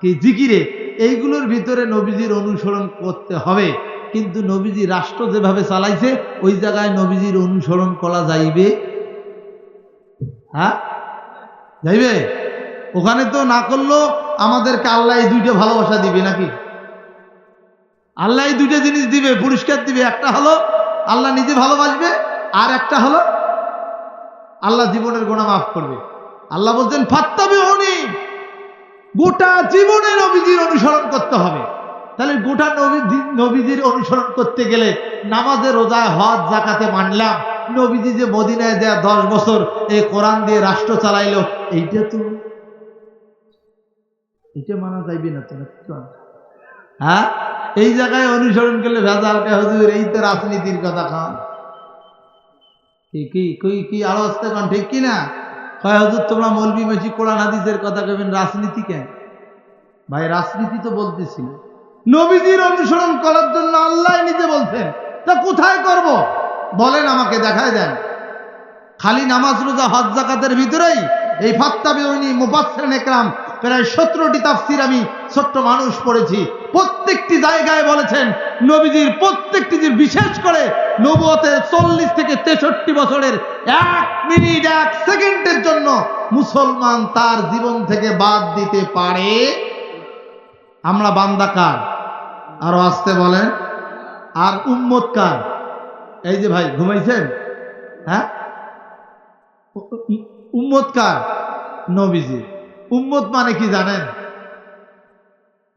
কি জিকিরে, এইগুলোর ভিতরে নবীজির অনুসরণ করতে হবে, কিন্তু নবীজি রাষ্ট্র যেভাবে চালাইছে ওই জায়গায় নবীজির অনুসরণ করা যাইবে? হ্যাঁ, যাইবে? ওখানে তো না করলেও আমাদেরকে আল্লাহ এই দুইটা ভালোবাসা দিবে নাকি? আল্লাহ এই দুইটা জিনিস দিবে, পুরস্কার দিবে। একটা হলো আল্লাহ নিজে ভালোবাসবে, আর একটা হলো আল্লাহ জীবনের গুনাহ মাফ করবে। আল্লাহ বলছেন ফাত্তাবিউনি, গোটা জীবনে নবীজির অনুসরণ করতে হবে। তাহলে গোটা নবীজির অনুসরণ করতে গেলে নামাজে, রোজায়, হজ, জাকাতে মানলাম, নবীজি যে মদিনায় দেয়া 10 বছর এই কোরআন দিয়ে রাষ্ট্র চালাইলো, এইটা মানা যাইবে না তো? হ্যাঁ, এই জায়গায় অনুসরণ করলে ভেজাল কে হুজুর? এই তো রাজনীতির কথা খান। কি আরো আসতে কান, ঠিক কিনা? হয় হুজুর, তোমরা মৌলবি মেশি কোরআন হাদিসের কথা কইবেন, রাজনীতি কেন? ভাই, রাজনীতি তো বলতেছি নবীজির অনুসরণ করার জন্য আল্লাহ নিজে বলছেন। তা কোথায় করব? বলেন, আমাকে দেখায় দেন। খালি নামাজ, রোজা, হজ, জাকাতের ভিতরেই এই ফাত্তাবিউনি, মুফাসসিরিন ইকরাম প্রায় 17টি তাফসীর আমি ছোট্ট মানুষ পড়েছি। প্রত্যেকটি জায়গায় বলেছেন নবীজির প্রত্যেকটি, বিশেষ করে নবুয়তের 40 থেকে 63 বছরের 1 মিনিট 1 সেকেন্ডের জন্য মুসলমান তার জীবন থেকে বাদ দিতে পারে। আমরা বান্দা কার? আরো আসতে বলেন। আর উম্মত কার? এই যে ভাই ঘুমাইছেন, হ্যাঁ, উম্মত কার? নবীজি। উম্মত মানে কি জানেন?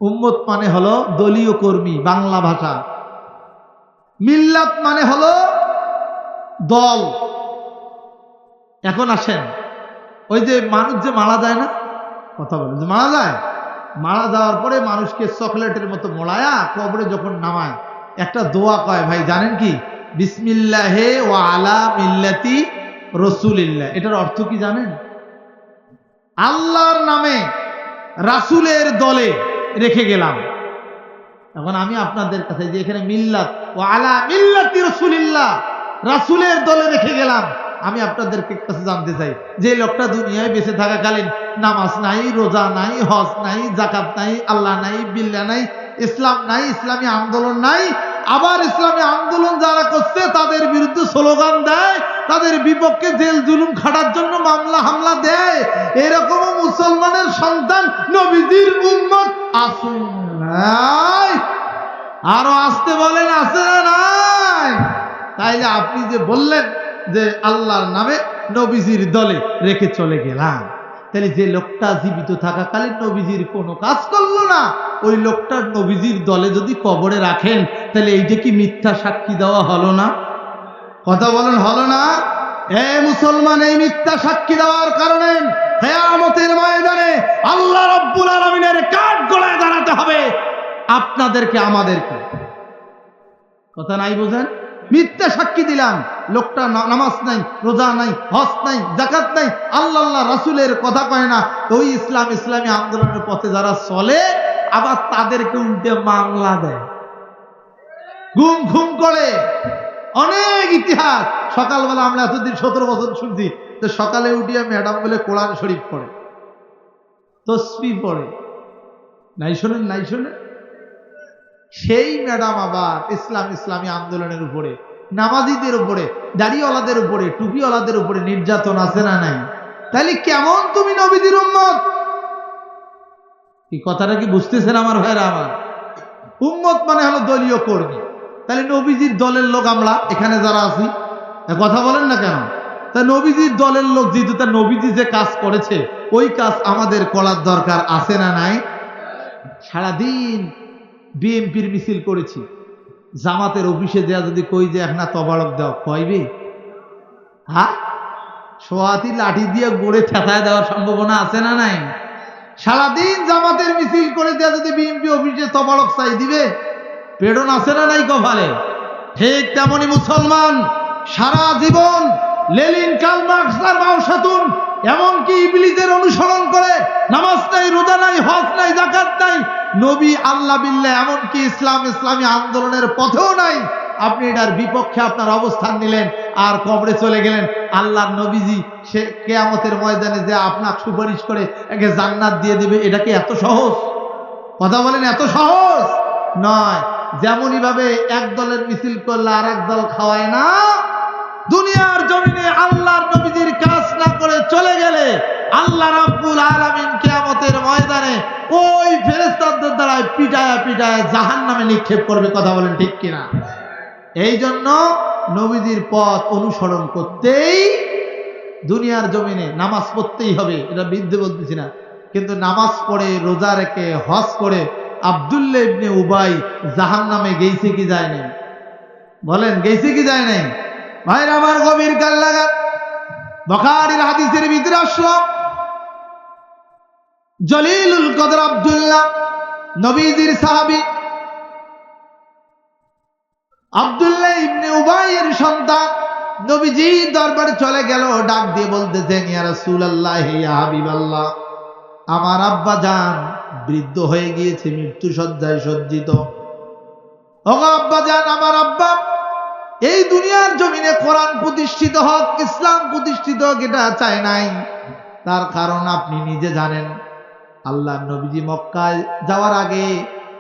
উম্মত মানে হলো দলীয় কর্মী, বাংলা ভাষা। মিল্লাত মানে হলো দল। এখন আসেন, ওই যে মানুষ যে মারা যায় না, কথা বলেন, যে মারা যায়, মারা যাওয়ার পরে মানুষকে চকলেটের মতো মোড়ায়া কবরে যখন নামায়, একটা দোয়া কয় ভাই, জানেন কি? বিসমিল্লাহে ওয়া আলা মিল্লাতি রাসূলিল্লাহ। এটার অর্থ কি জানেন? আল্লাহর নামে রাসূলের দলে রেখে গেলাম। এখন আমি আপনাদের কাছে যে এখানে মিল্লাত ওয়া আলা মিল্লাতি রাসূলিল্লাহ, রাসূলের দলে রেখে গেলাম, আমি আপনাদের কাছে জানতে চাই, যে লোকটা দুনিয়ায় বেঁচে থাকাকালীন নামাজ নাই, রোজা নাই, হজ নাই, জাকাত নাই, আল্লাহ নাই, বিল্লাহ নাই, ইসলাম নাই, ইসলামী আন্দোলন নাই, আবার ইসলামী আন্দোলন যারা করছে তাদের বিরুদ্ধে স্লোগান দেয়, তাদের বিপক্ষে জেল জুলুম খাটার জন্য মামলা হামলা দেয়, এরকম মুসলমানের সন্তান নবীজির উম্মত আছে নাই? আরো আসতে বলেন, আছে না নাই? তাইলে আপনি যে বললেন যে আল্লাহর নামে নবীজির দলে রেখে চলে গেলাম, তাহলে যে লোকটা জীবিত থাকাকালীন নবীজির কোনো কাজ করলো না, ওই লোকটার নবীজির দলে যদি কবরে রাখেন, তাহলে এইটা কি মিথ্যা সাক্ষী দেওয়া হলো না? কথা বলেন, হলো না? এ মুসলমান, এই মিথ্যা সাক্ষী দেওয়ার কারণে কিয়ামতের ময়দানে আল্লাহ রাব্বুল আলামিনের কাঠ গলায় দাঁড়াতে হবে আপনাদেরকে, আমাদেরকে। কথা নাই বোঝেন? মিথ্যা সাক্ষী দিলাম, লোকটা নামাজ নাই, রোজা নাই, হজ নাই, যাকাত নাই, আল্লাহ রাসূলের কথা কয় না, ওই ইসলামী আন্দোলনের পথে যারা চলে, আবার তাদেরকে উল্টে মামলা দেয়, গুম খুম করে। অনেক ইতিহাস। সকালবেলা আমরা এতদিন 17 বছর শুনছি যে সকালে উঠিয়া ম্যাডাম বলে কোরআন শরীফ পড়ে, তসবিহ পড়ে, নাই শোনেন, নাই শোনেন? সেই ম্যাডাম আবার ইসলামী আন্দোলনের উপরে, নামাজিদের উপরে, দাড়িওয়ালাদের উপরে, টুপিওয়ালাদের উপরে নির্যাতন আছে না নাই? তাইলে কেমন তুমি নবীজির উম্মত? এই কথাটা কি বুঝতেছেন আমার ভাইরা? আমার উম্মত মানে হলো দলীয় কর্মী। তাহলে নবীজির দলের লোক আমরা এখানে যারা আছি, কথা বলেন না কেন? তা নবীজির দলের লোক যেহেতু, তার নবীজি যে কাজ করেছে ওই কাজ আমাদের করার দরকার আছে না নাই? সারাদিন বিএনপির মিছিল করেছি, জামাতের অফিসে দেয়া যদি কই যে একটা তবারক দাও, কইবে? হ্যাঁ, সোয়াতি লাঠি দিয়ে গড়ে ঠেকায় দেওয়ার সম্ভাবনা আছে না নাই? সারাদিন জামাতের মিছিল করে দেয়া যদি বিএনপি অফিসে তবারক চাই দিবে? প্রেরণ আছে না নাই কপালে? ঠিক তেমনি মুসলমান সারা জীবন লেনিন, কার্ল মার্কস আর মাও সেতুং, এমনকি ইবলিসের অনুসরণ করে নামাজ নাই, রোজা নাই, হজ নাই, যাকাত নাই, নবী, আল্লাহ বিল্লাহ, এমনকি ইসলামী আন্দোলনের পথেও নাই। আপনি এটার বিপক্ষে আপনার অবস্থান নিলেন আর কবরে চলে গেলেন। আল্লাহর নবীজি সে কিয়ামতের ময়দানে যে আপনাকে সুপারিশ করে একে জান্নাত দিয়ে দিবে, এটা কি এত সহজ? কথা বলেন, এত সহজ নয়। যেমনই ভাবে এক দলের মিছিল করলে আর এক দল খাওয়ায় না, দুনিয়ার জমিনে আল্লাহর নবীজির কাজ না করে চলে গেলে আল্লাহ রাব্বুল আলামিন কিয়ামতের ময়দানে ওই ফেরেশতাদের দ্বারা পিটায়া জাহান্নামে নিক্ষেপ করবে। কথা বলেন ঠিক কিনা? এই জন্য নবীজির পথ অনুসরণ করতেই দুনিয়ার জমিনে নামাজ পড়তেই হবে। এটা বিদ্যে বলতেছি না, কিন্তু নামাজ পড়ে, রোজা রেখে, হজ করে আব্দুল্লাহ ইবনে উবাই জাহান্নামে গেছে কি যায় নাই? বলেন, গেছে কি যায় নাই? ভাইরা আমার, গভীর কাল লাগা বুখারীর হাদিসের ভিতরে আসলো, জলিলুল কদর আব্দুল্লাহ, নবীজির সাহাবী আব্দুল্লাহ ইবনে উবাইয়ের সন্তান, নবীজির দরবারে চলে গেল, ডাক দিয়ে বলতেছেন, ইয়া রাসূলুল্লাহ, ইয়া হাবিবাল্লাহ, আমার আব্বা জান বৃদ্ধ হয়ে গিয়েছে, মৃত্যু শয্যায় সজ্জিত। ওগো আব্বা জান, আমার আব্বা এই দুনিয়ার জমিনে কোরআন প্রতিষ্ঠিত হোক, ইসলাম প্রতিষ্ঠিত হোক, এটা চায় নাই। তার কারণ আপনি নিজে জানেন, আল্লাহর নবীজি মক্কায় যাওয়ার আগে,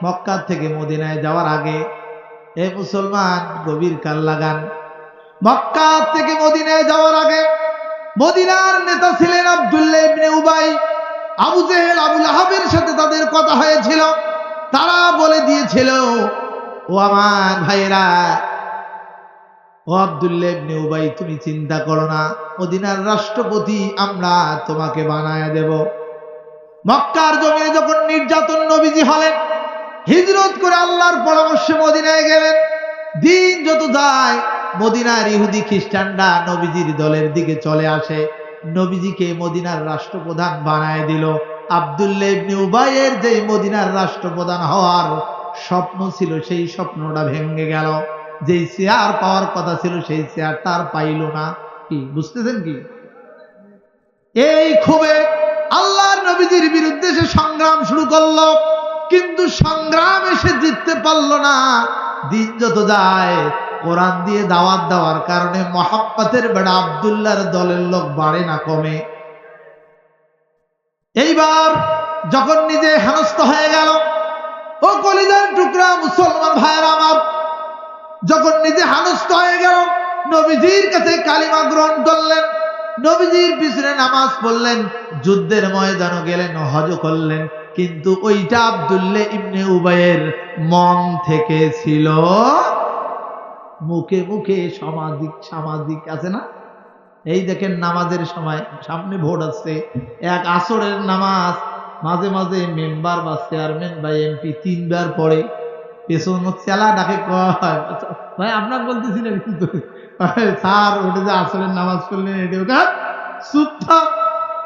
মক্কা থেকে মদিনায় যাওয়ার আগে, এ মুসলমান গভীর কাল লাগান, মক্কা থেকে মদিনায় যাওয়ার আগে মদিনার নেতা ছিলেন আব্দুল্লাহ ইবনে উবাই। আবু জেহেল, আবু লাহাবের সাথে তাদের কথা হয়েছিল। তারা বলে দিয়েছিল, ও আমার ভাইরা, ও আব্দুল্লাহ ইবনে উবাই, তুমি চিন্তা করো না, মদিনার রাষ্ট্রপতি আমরা তোমাকে বানায় দেব। মক্কার জমিনে যখন নির্যাতন নবীজি হলেন, হিজরত করে আল্লাহর পরামর্শে মদিনায় গেলেন। দিন যত যায় মদিনার ইহুদি খ্রিস্টানরা নবীজির দলের দিকে চলে আসে, নবীজিকে মদিনার রাষ্ট্রপ্রধান বানায় দিল। আব্দুল্লাহ ইবনে উবাইয়ের যে মদিনার রাষ্ট্রপ্রধান হওয়ার স্বপ্ন ছিল, সেই স্বপ্নটা ভেঙে গেল। যেই চেয়ার পাওয়ার কথা ছিল, সেই চেয়ারটা আর পাইল না। কি বুঝতেছেন কি? এই ক্ষোভে আল্লাহর নবীজির বিরুদ্ধে সে সংগ্রাম শুরু করলো, কিন্তু সংগ্রামে সে জিততে পারল না। দিন যত যায় কোরআন দিয়ে দাওয়াত দেওয়ার কারণে মহাব্বতের বেড়া আব্দুল্লাহর দলের লোক বাড়ে না, কমে। এইবার যখন নিজে হেনস্থ হয়ে গেল, ও কলিজার টুকরা মুসলমান ভাইয়েরা আমার, যখন নিজে হেনস্থ হয়ে গেল, নবীজির কাছে কালিমা গ্রহণ করলেন, নবীজির পিছনে নামাজ পড়লেন, যুদ্ধের ময়দানে গেলেন, হজ করলেন, কিন্তু ওইটা আব্দুল্লাহ ইবনে উবাইয়ের মন থেকে ছিল। মুখে মুখে সামাজিক আছে না? এই দেখেন নামাজের সময় সামনে ভোট আছে, এক আসরের নামাজ মাঝে মাঝে মেম্বার বা চেয়ারম্যান বা এমপি 3 বার পড়ে, পেছন চেলা ডাকে কয় ভাই আপনার বলতেছি না কিন্তু স্যার ওটা যে আসরের নামাজ পড়লেন এটা চুপ থাক,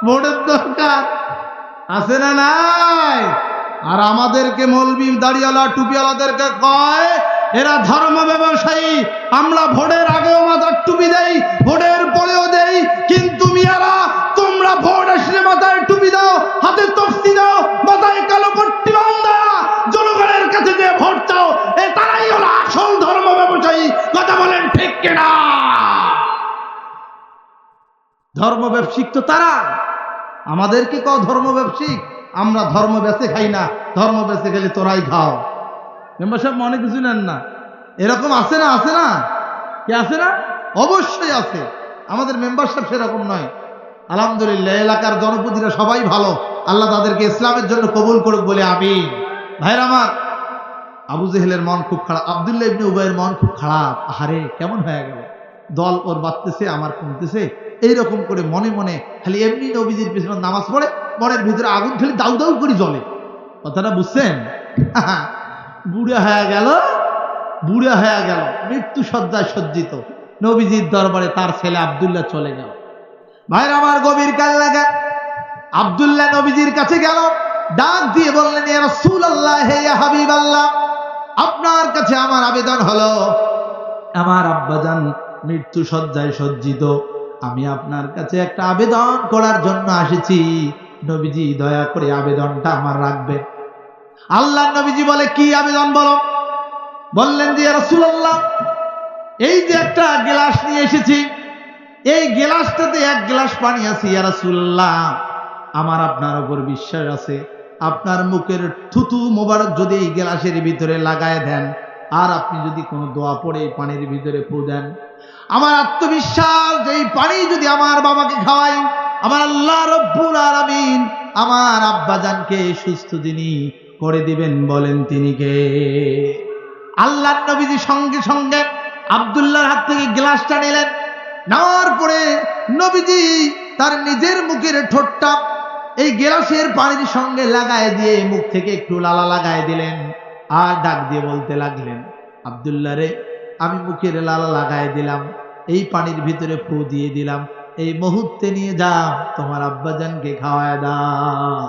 ভোটের দরকার আছে না নাই? আর আমাদেরকে মৌলবি দাড়িওয়ালা টুপিওয়ালাদেরকে কয় এরা ধর্ম ব্যবসায়ী, আমরা ভোটের আগেও মাথার টুপি দেই, ভোটের পরেও দেই, কিন্তু মিয়ারা তোমরা ভোট আসলে মাথায় টুপি দাও, হাতে তফসি দাও, মাথায় কালো পট্টি বাঁধা জনগণের কাছে যে ভোট চাও, এ তারাই হলো আসল ধর্ম ব্যবসায়ী। কথা বলেন ঠিক কিনা? ধর্ম ব্যবসায়িক তো তারা, আমাদেরকে কও ধর্ম ব্যবসায়িক, আমরা ধর্ম বেচে খাই না, ধর্ম বেচে গেলে তোরাই খাও। মেম্বার সাহেব মনে কিছু নেন না, এরকম আছে না? আছে না? কি আছে না? অবশ্যই আছে। আমাদের মেম্বার সাহেব সেরকম নয়, আলহামদুলিল্লাহ। এলাকার জনপ্রতিনিধিরা সবাই ভালো, আল্লাহ তাদেরকে ইসলামের জন্য কবুল করুক বলে আমিন। ভাইরা আমার, আবু জেহেলের মন খুব খারাপ, আব্দুল্লাহ ইবনে উবাইয়ের মন খুব খারাপ। আহারে কেমন হয়ে গেল, দল ওর বাঁচতেছে আমার কমতেছে, এইরকম করে মনে মনে খালি এমনি নবীজির পিছনে নামাজ পড়ে, মনের ভিতরে আগুন খালি দাউ দাউ করে জ্বলে। কথাটা বুঝছেন? বুড়া হয়ে গেল, বুড়া হয়ে গেল, মৃত্যু সজ্জায় সজ্জিত, নবীজির দরবারে তার ছেলে আব্দুল্লাহ চলে গেল। ভাইরা আমার, গভীর কাল লাগা আব্দুল্লাহ নবীজির কাছে গেল, ডাক দিয়ে বললেন ইয়া রাসূলুল্লাহ, হে ইয়া হাবিবাল্লাহ, আপনার কাছে আমার আবেদন হলো, আমার আব্বাজান মৃত্যু সজ্জায় সজ্জিত, আমি আপনার কাছে একটা আবেদন করার জন্য আসেছি, নবীজি দয়া করে আবেদনটা আমার রাখবেন। আল্লাহ নবীজি বলে কি আবেদন বলো? বললেন যে ইয়া রাসূলুল্লাহ, এই যে একটা গ্লাস নিয়ে এসেছি, এই গ্লাসটাতে 1 গ্লাস পানি আছে, ইয়া রাসূলুল্লাহ আমার আপনার উপর বিশ্বাস আছে, আপনার মুখের থুতু মোবারক যদি এই গ্লাসের ভিতরে লাগায় দেন, আর আপনি যদি কোনো দোয়া পড়ে এই পানির ভিতরে ফু দেন, আমার আত্মবিশ্বাস যে এই পানি যদি আমার বাবাকে খাওয়াই, আমার আল্লাহ রব্বুল আলামিন আমার আব্বাজানকে সুস্থ যিনি করে দিবেন, বলেন তিনি কে? আল্লাহর নবীজি সঙ্গে সঙ্গে আব্দুল্লাহর হাত থেকে গ্লাসটা নিলেন, নেওয়ার পরে নবীজি তার নিজের মুখের ঠোঁটটা এই গ্লাসের পানির সঙ্গে লাগায় দিয়ে মুখ থেকে একটু লালা লাগায় দিলেন, আর ডাক দিয়ে বলতে লাগলেন, আব্দুল্লাহ রে, আমি মুখের লালা লাগায় দিলাম, এই পানির ভিতরে ফু দিয়ে দিলাম, এই মুহূর্তে নিয়ে যাও তোমার আব্বাজানকে খাওয়ায় দাও।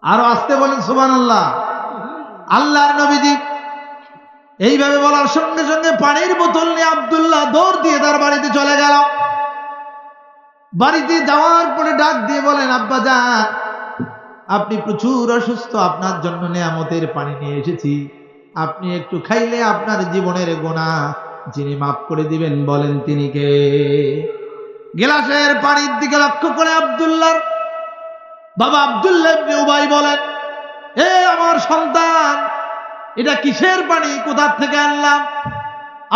আরো আসতে বলেন সুবহানাল্লাহ। আল্লাহর নবীজি এইভাবে বলার সঙ্গে সঙ্গে পানির বোতল নিয়ে আব্দুল্লাহ দৌড় দিয়ে তার বাড়িতে চলে গেল। বাড়িতে যাওয়ার পরে ডাক দিয়ে বলেন, আব্বাজান আপনি প্রচুর অসুস্থ, আপনার জন্য নেয়ামতের পানি নিয়ে এসেছি, আপনি একটু খাইলে আপনার জীবনের গুনাহ যিনি মাফ করে দিবেন, বলেন তিনি কে? গ্লাসের পানির দিকে লক্ষ্য করে আব্দুল্লাহর বাবা আব্দুল্লাহ ইবনে উবাই বলেন, এ আমার সন্তান, এটা কিসের পানি, কোথা থেকে আনলাম?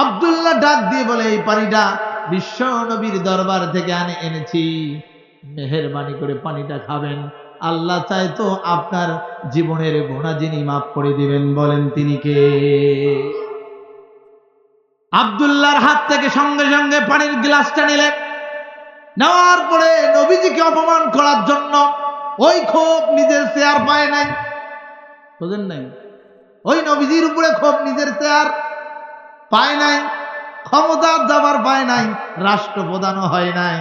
আব্দুল্লাহ ডাক দিয়ে বলে, এই পানিটা বিশ্ব নবীর দরবার থেকে এনেছি, মেহেরবানি করে পানিটা খাবেন, আল্লাহ চায় তো আপনার জীবনের গুনাহ যিনি মাফ করে দিবেন, বলেন তিনি কে? আব্দুল্লাহর হাত থেকে সঙ্গে সঙ্গে পানির গ্লাসটা নিলেন, নেওয়ার পরে নবীজিকে অপমান করার জন্য ওই ক্ষোভ নিজের চেয়ার পায় নাই, বুঝেন নাই? ওই নবীজির উপরে ক্ষোভ নিজের চেয়ার পায় নাই, ক্ষমতার যাবার পায় নাই, রাষ্ট্রপ্রধানও হয় নাই,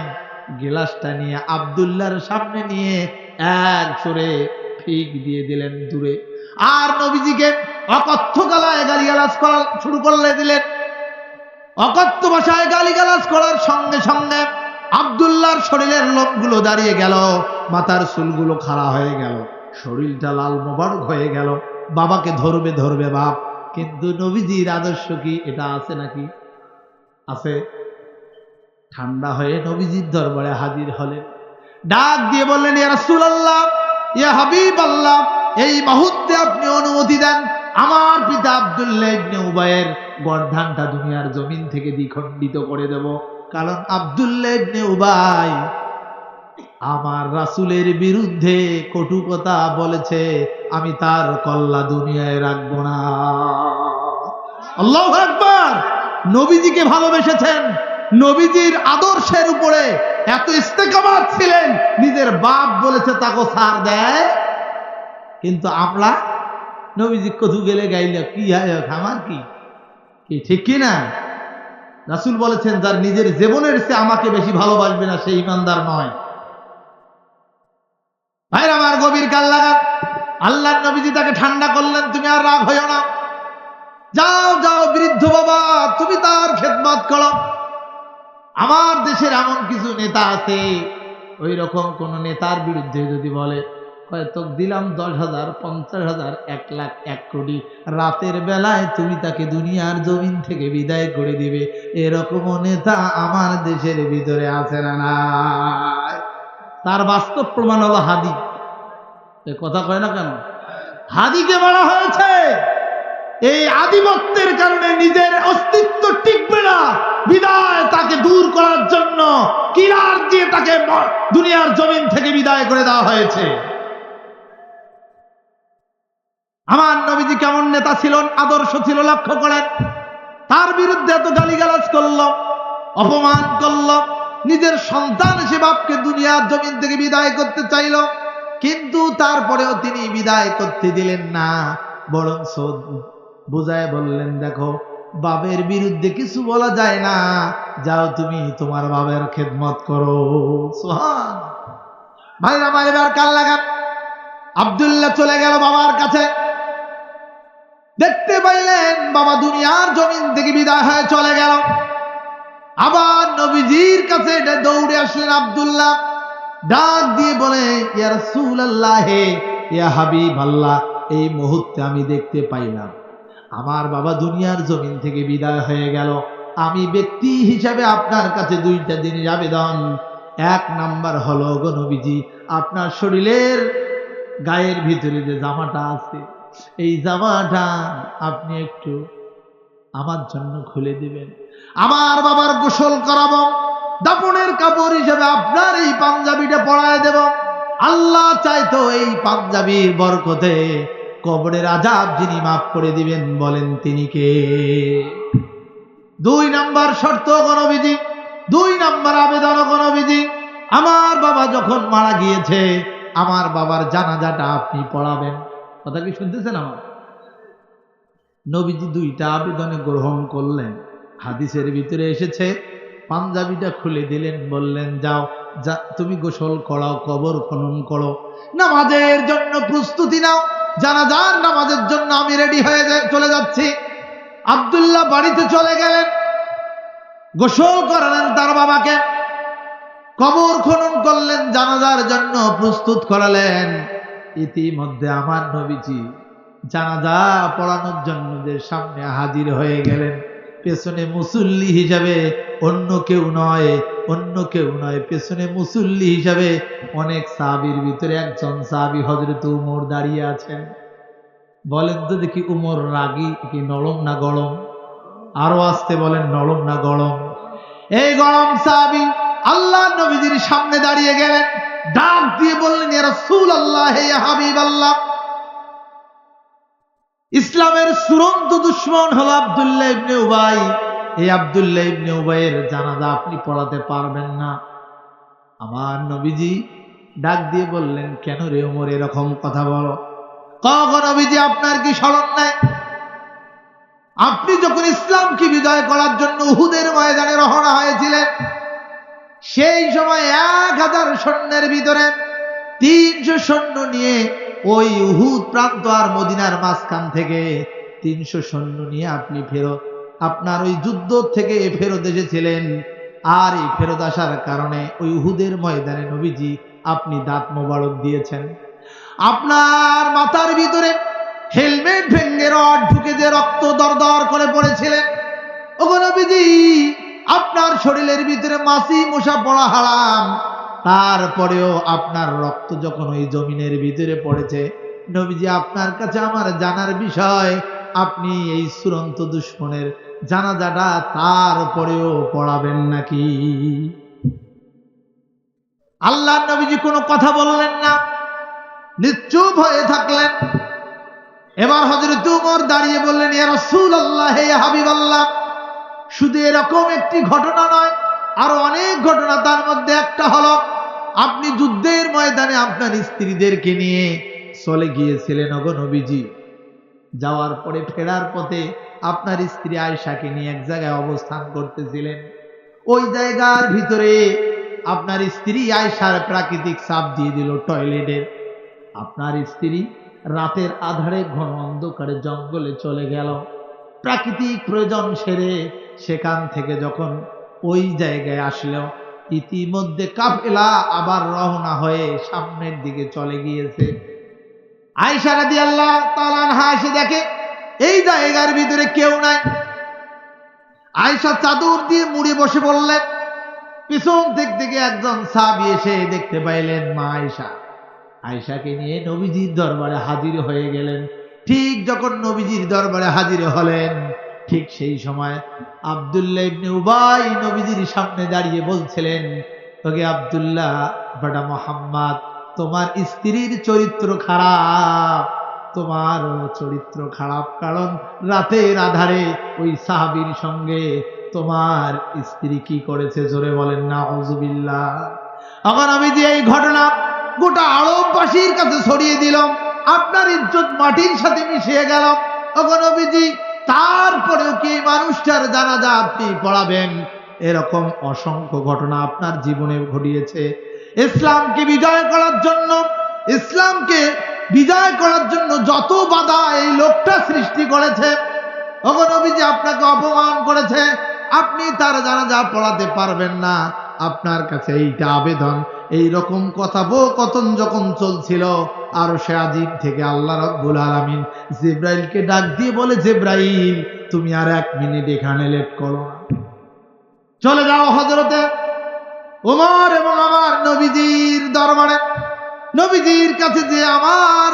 গ্লাসটা নিয়ে আব্দুল্লাহর সামনে নিয়ে এক ছুঁড়ে ফিক দিয়ে দিলেন দূরে, আর নবীজিকে অকথ্য গলায় গালিগালাজ করা শুরু করলে দিলেন। অকথ্য ভাষায় গালিগালাজ করার সঙ্গে সঙ্গে আব্দুল্লাহর শরীরের লোমগুলো দাঁড়িয়ে গেল, মাথার চুলগুলো খাড়া হয়ে গেল, শরীরটা লাল মোবারক হয়ে গেল। বাবাকে ধরবে ধরবে বাপ, কিন্তু নবীজির আদর্শ কি এটা আছে নাকি? আছে। ঠান্ডা হয়ে নবীজির দরবারে হাজির হলেন, ডাক দিয়ে বললেন, ইয়া রাসূলুল্লাহ, ইয়া হাবিবাল্লাহ, এই মুহূর্তে আপনি অনুমতি দেন, আমার পিতা আব্দুল্লাহ ইবনে উবাইয়ের গর্দানটা দুনিয়ার জমিন থেকে দ্বিখণ্ডিত করে দেব, কারণ আব্দুল্লাহ ইবনে উবাই আমার রাসূলের বিরুদ্ধে কটু কথা বলেছে, আমি তার কল্লা দুনিয়ায় রাখবো না। আল্লাহু আকবার। নবীজিকে ভালোবেসেছেন, নবীজির আদর্শের উপরে এত ইস্তেকামাত ছিলেন, নিজের বাপ বলেছে তাকে ছাড় দেয়। কিন্তু আমরা নবীজি কতু গেলে গাইলে কি হয়, আমার কি ঠিক কিনা? রাসূল বলেছেন, যার নিজের জীবনের চেয়ে আমাকে বেশি ভালোবাসবে না, সে ঈমানদার নয়। ভাইরা আমার, গভীর কাল লাগান। আল্লাহর নবীজি তাকে ঠান্ডা করলেন, তুমি আর রাগ হইও না, যাও যাও বৃদ্ধ বাবা, তুমি তার খেদমত করো। আমার দেশের এমন কিছু নেতা আছে, ওই রকম কোন নেতার বিরুদ্ধে যদি বলে তোকে দিলাম 10,000, 50,000, 1 লাখ, 1 কোটি, রাতের বেলায় তুমি তাকে দুনিয়ার জমিন থেকে বিদায় করে দিবে, এরকম নেতা আমার দেশের ভিতরে আছে না নাই? তার বাস্তব প্রমাণ হলো হাদি। কথা কয় না কেন? হাদিকে বলা হয়েছে এই আধিপত্যের কারণে নিজের অস্তিত্ব টিকবে না, বিদায় তাকে দূর করার জন্য কিরার দিয়ে তাকে দুনিয়ার জমিন থেকে বিদায় করে দেওয়া হয়েছে। আমার নবীজি কেমন নেতা ছিলেন, আদর্শ ছিল, লক্ষ্য করেন। তার বিরুদ্ধে এত গালিগালাজ করল, অপমান করল, নিজের সন্তান সে বাপকে দুনিয়ার জমিন থেকে বিদায় করতে চাইল, কিন্তু তারপরেও তিনি বিদায় করতে দিলেন না, বরং বুঝায় বললেন, দেখো বাবের বিরুদ্ধে কিছু বলা যায় না, যাও তুমি তোমার বাবের খেদমত করো। সুবহান। ভাইরা আমার, এবার কাল লাগান। আব্দুল্লাহ চলে গেল বাবার কাছে, দেখতে পাইলেন বাবা দুনিয়ার জমিন থেকে বিদায় হয়ে চলে গেল। আবার নবীজির কাছে দৌড়ে আসলেন আব্দুল্লাহ, ডাক দিয়ে বলে, ইয়া রাসূলুল্লাহ, ইয়া হাবিবাল্লাহ, এই মুহূর্তে আমি দেখতে পাইলাম আমার বাবা দুনিয়ার জমিন থেকে বিদায় হয়ে গেল। আমি ব্যক্তি হিসাবে আপনার কাছে 2টা জিনিস আবেদন। 1 নাম্বার হলো, গো নবীজি, আপনার শরীরের গায়ের ভিতরে যে জামাটা আছে, এই জামাটা আপনি একটু আমার জন্য খুলে দিবেন। আমার বাবার গোসল করাবো, দাফনের কাপড় হিসেবে আপনার এই পাঞ্জাবিটা পরায় দেব। আল্লাহ চাইতো এই পাঞ্জাবির বরকতে কবরের আযাব যিনি মাফ করে দিবেন, বলেন তিনি কে? 2 নাম্বার শর্ত, গো নবীজি, 2 নাম্বার আবেদন, গো নবীজি, আমার বাবা যখন মারা গিয়েছে, আমার বাবার জানাজাটা আপনি পড়াবেন। কথা কি শুনতেছেন আমার? নবীজি 2টা আবেদনে গ্রহণ করলেন। হাদিসের ভিতরে এসেছে, পাঞ্জাবিটা খুলে দিলেন, বললেন, যাও তুমি গোসল করাও, কবর খনন করো, নামাজের জন্য প্রস্তুতি নাও, জানাজার নামাজের জন্য আমি রেডি হয়ে চলে যাচ্ছি। আব্দুল্লাহ বাড়িতে চলে গেলেন, গোসল করালেন তার বাবাকে, কবর খনন করলেন, জানাজার জন্য প্রস্তুত করালেন। ইতিমধ্যে আমার নবীজি জানাজা পড়ানোর জন্য যে সামনে হাজির হয়ে গেলেন, পেছনে মুসল্লি হিসাবে অন্য কেউ নয়, পেছনে মুসল্লি হিসাবে অনেক সাহাবীর ভিতরে একজন সাহাবী হযরত উমর দাঁড়িয়ে আছেন। বলেন তো দেখি, উমর রাগী কি নরম না গরম? আরো আসতে বলেন, নরম না গরম? এই গরম সাহাবী আল্লাহ নবীজির সামনে দাঁড়িয়ে গেলেন, ডাক দিয়ে বললেন, ইয়া রাসূলুল্লাহ, ইয়া হাবিবাল্লাহ, ইসলামের চূড়ান্ত দুশমন হলো আব্দুল্লাহ ইবনে উবাই। এই আব্দুল্লাহ ইবনে উবাইয়ের জানাজা আপনি পড়াতে পারবেন না। আমার নবীজি ডাক দিয়ে বললেন, কেন রে ওমর এরকম কথা বলো? গো নবীজি, আপনার কি স্মরণ নাই? আপনি যখন ইসলামকে বিজয় করার জন্য উহুদের ময়দানে রওনা হয়েছিলেন, সেই সময় 1000 সৈন্যের ভিতরে 300 সৈন্য নিয়ে ওই উহুদ প্রান্ত আর মদিনার মাঝখান থেকে 300 সৈন্য নিয়ে আপনি আপনার ওই যুদ্ধ থেকে ফেরত এসেছিলেন। আর এই ফেরত আসার কারণে ওই উহুদের ময়দানে নবীজি আপনি দাঁত মোবারক দিয়েছেন। আপনার মাথার ভিতরে হেলমেট ভেঙে রড ঢুকে যে রক্ত দরদর করে পড়েছিলেন, ওগো নবীজি, আপনার শরীরের ভিতরে মাছি মশা পড়া হারাম, তারপরেও আপনার রক্ত যখন ওই জমিনের ভিতরে পড়েছে, নবীজি আপনার কাছে আমার জানার বিষয়, আপনি এই চূড়ান্ত দুশমনের জানাজাটা তার উপরেও পড়াবেন নাকি? আল্লাহর নবীজি কোনো কথা বললেন না, নিশ্চুপ হয়ে থাকলেন। এবার হযরত উমর দাঁড়িয়ে বললেন, ইয়া রাসূলুল্লাহ, হে হাবিবাল্লাহ, শুধু এরকম একটি ঘটনা নয়, আরো অনেক ঘটনা। তার মধ্যে একটা হলো আপনি যুদ্ধের ময়দানে আপনার স্ত্রীদেরকে নিয়ে চলে গিয়েছিলেন ওগো নবীজি। যাওয়ার পরে ফেরার পথে আপনার স্ত্রী আয়েশাকে নিয়ে এক জায়গায় অবস্থান করতেছিলেন। ওই জায়গার ভিতরে আপনার স্ত্রী আয়েশার প্রাকৃতিক চাপ দিয়ে দিল টয়লেটের। আপনার স্ত্রী রাতের আধারে ঘন অন্ধকারে জঙ্গলে চলে গেল প্রাকৃতিক প্রয়োজন সেরে। সেখান থেকে যখন ওই জায়গায় আসলো, ইতিমধ্যে কাফেলা আবার রওনা হয়ে সামনের দিকে চলে গিয়েছে। আয়েশা রাদিয়াল্লাহু তাআলা আনহা এসে দেখে এই জায়গার ভিতরে কেউ নাই। আয়েশা চাদর দিয়ে মুড়ে বসে বললেন। পিছন দিক থেকে একজন সাহাবী এসে দেখতে পাইলেন মা আয়েশা। আয়েশাকে নিয়ে নবীজির দরবারে হাজির হয়ে গেলেন। ঠিক যখন নবীজির দরবারে হাজির হলেন, ঠিক সেই সময় আব্দুল্লাহ ইবনে উবাই নবীজির সামনে দাঁড়িয়ে বলছিলেন, ওকে আব্দুল্লাহ বাটা মুহাম্মদ, তোমার স্ত্রীর চরিত্র খারাপ, তোমার চরিত্র খারাপ, কারণ রাতের আধারে ওই সাহাবীর সঙ্গে তোমার স্ত্রী কি করেছে, জোরে বলেন নাউযুবিল্লাহ। এখন আমি যে এই ঘটনা গোটা আরববাসীর কাছে ছড়িয়ে দিলাম, আপনার ইজ্জত মাটির সাথে মিশিয়ে গেল। ওগো নবীজি, তারপরেও কি মানুষটার জানাজা আপনি পড়াবেন? এরকম অসংখ্য ঘটনা আপনার জীবনে ঘটিয়েছে। ইসলামকে বিজয় করার জন্য, ইসলামকে বিজয় করার জন্য যত বাধা এই লোকটা সৃষ্টি করেছে, ওগো নবীজি আপনাকে অপমান করেছে, আপনি তার জানাজা পড়াতে পারবেন না। আপনার কাছে এইটা আবেদন। এই রকম কথোপকথন যখন চলছিল, আরশে আজিম থেকে আল্লাহ রাব্বুল আলামিন জিবরাইলকে ডাক দিয়ে বলে, জিবরাইল, তুমি আর 1 মিনিট এখানে লেট করো না, চলে যাও হযরতে ওমর এবং আমার নবীজির দরবারে। নবীজির কাছে যে আমার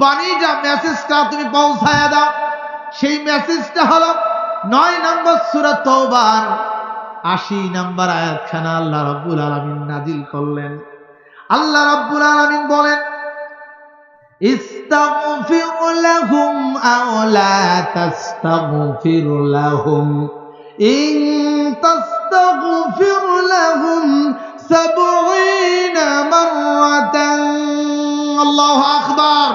বাণীটা, মেসেজটা তুমি পৌঁছায়া দাও। সেই মেসেজটা হলো 9 নম্বর সূরা তাওবার 80 নম্বর আয়াতখানা আল্লাহ রাব্বুল আলামিন নাজিল করলেন। আল্লাহ রাব্বুল আলামিন বলেন, ইস্তাগফির লাহুম আও লা তাস্তাগফির লাহুম ইন তাস্তাগফির লাহুম 70 মাররাতান। আল্লাহু আকবার।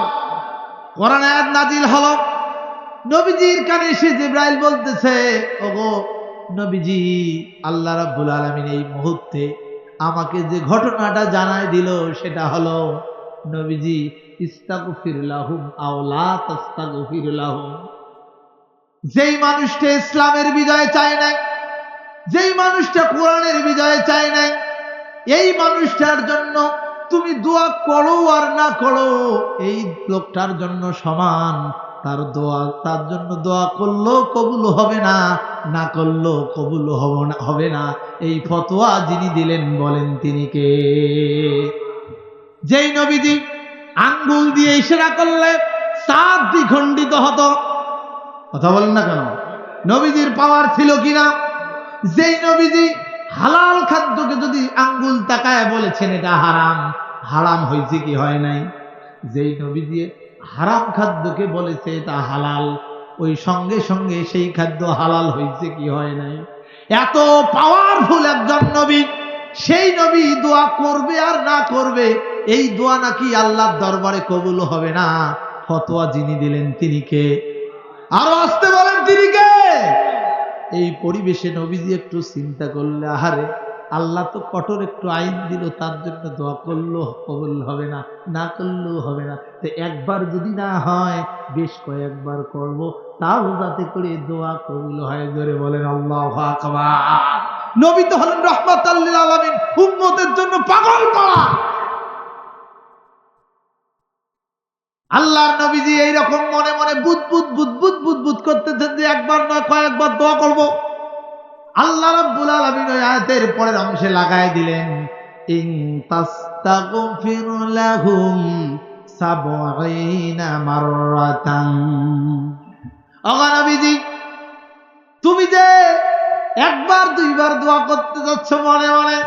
কোরআন আয়াত নাজিল হলো, নবীজির কানে এসে জিবরাইল বলতেছে, ওগো নবীজি, আল্লাহ রাব্বুল আলামিন এই মুহূর্তে আমাকে যে ঘটনাটা জানায় দিল সেটা হলো, নবীজি, ইস্তাগফির লাহুম আও লা তাস্তাগফির লাহুম। যেই মানুষটা ইসলামের বিজয় চায় নাই, যেই মানুষটা কোরআনের বিজয় চায় নাই, এই মানুষটার জন্য তুমি দোয়া করো আর না করো, এই লোকটার জন্য সমান। তার দোয়া, তার জন্য দোয়া করলেও কবুল হবে না, না করলেও কবুল হবে না। এই ফতোয়া যিনি দিলেন, বলেন তিনি কে? যেই নবীজি আঙ্গুল দিয়ে ইশারা করলে চাঁদ দ্বিখণ্ডিত হতো। কথা বলেন না কেন? নবীজির পাওয়ার ছিল কিনা? যেই নবীজি হালাল খাদ্যকে যদি আঙ্গুল তাকায় বলেছেন এটা হারাম, হারাম হয়েছে কি হয় নাই? যেই নবীজি হারাম খাদ্যকে বলেছে এটা হালাল, ওই সঙ্গে সঙ্গে সেই খাদ্য হালাল হয়েছে কি হয় নাই? এত পাওয়ারফুল একজন নবী, সেই নবী দোয়া করবে আর না করবে, এই দোয়া নাকি আল্লাহর দরবারে কবুল হবে না, ফতোয়া যিনি দিলেন তিনি কে? আরো আসতে বলেন, তিনি কে? এই পরিবেশে নবীজি একটু চিন্তা করলে, আহারে, আল্লাহ তো কঠোর একটু আইন দিল, তার জন্য দোয়া করলেও কবুল হবে না, না করলেও হবে না, তো একবার যদি না হয় বেশ কয়েকবার করব, তাও যাতে করে দোয়া কবুল হয়। জোরে বলেন আল্লাহু আকবার। নবী তো হলেন রাহমাতাল লিল আলামিন, উম্মতের জন্য পাগল করা। আল্লাহর নবীজি এইরকম মনে মনে বুদবুদ বুদবুদ বুদবুদ করতেছেন যে একবার নয় কয়েকবার দোয়া করব। আল্লাহ রাব্বুল আলামিন ওই আয়াতের পরের অংশে লাগায় দিলেন, ইন তাস্তাগফির লাহুম সাবঈনা মাররাতান। ও নবীজি, তুমি যে একবার দুইবার দোয়া করতে যাচ্ছ মনে মনে,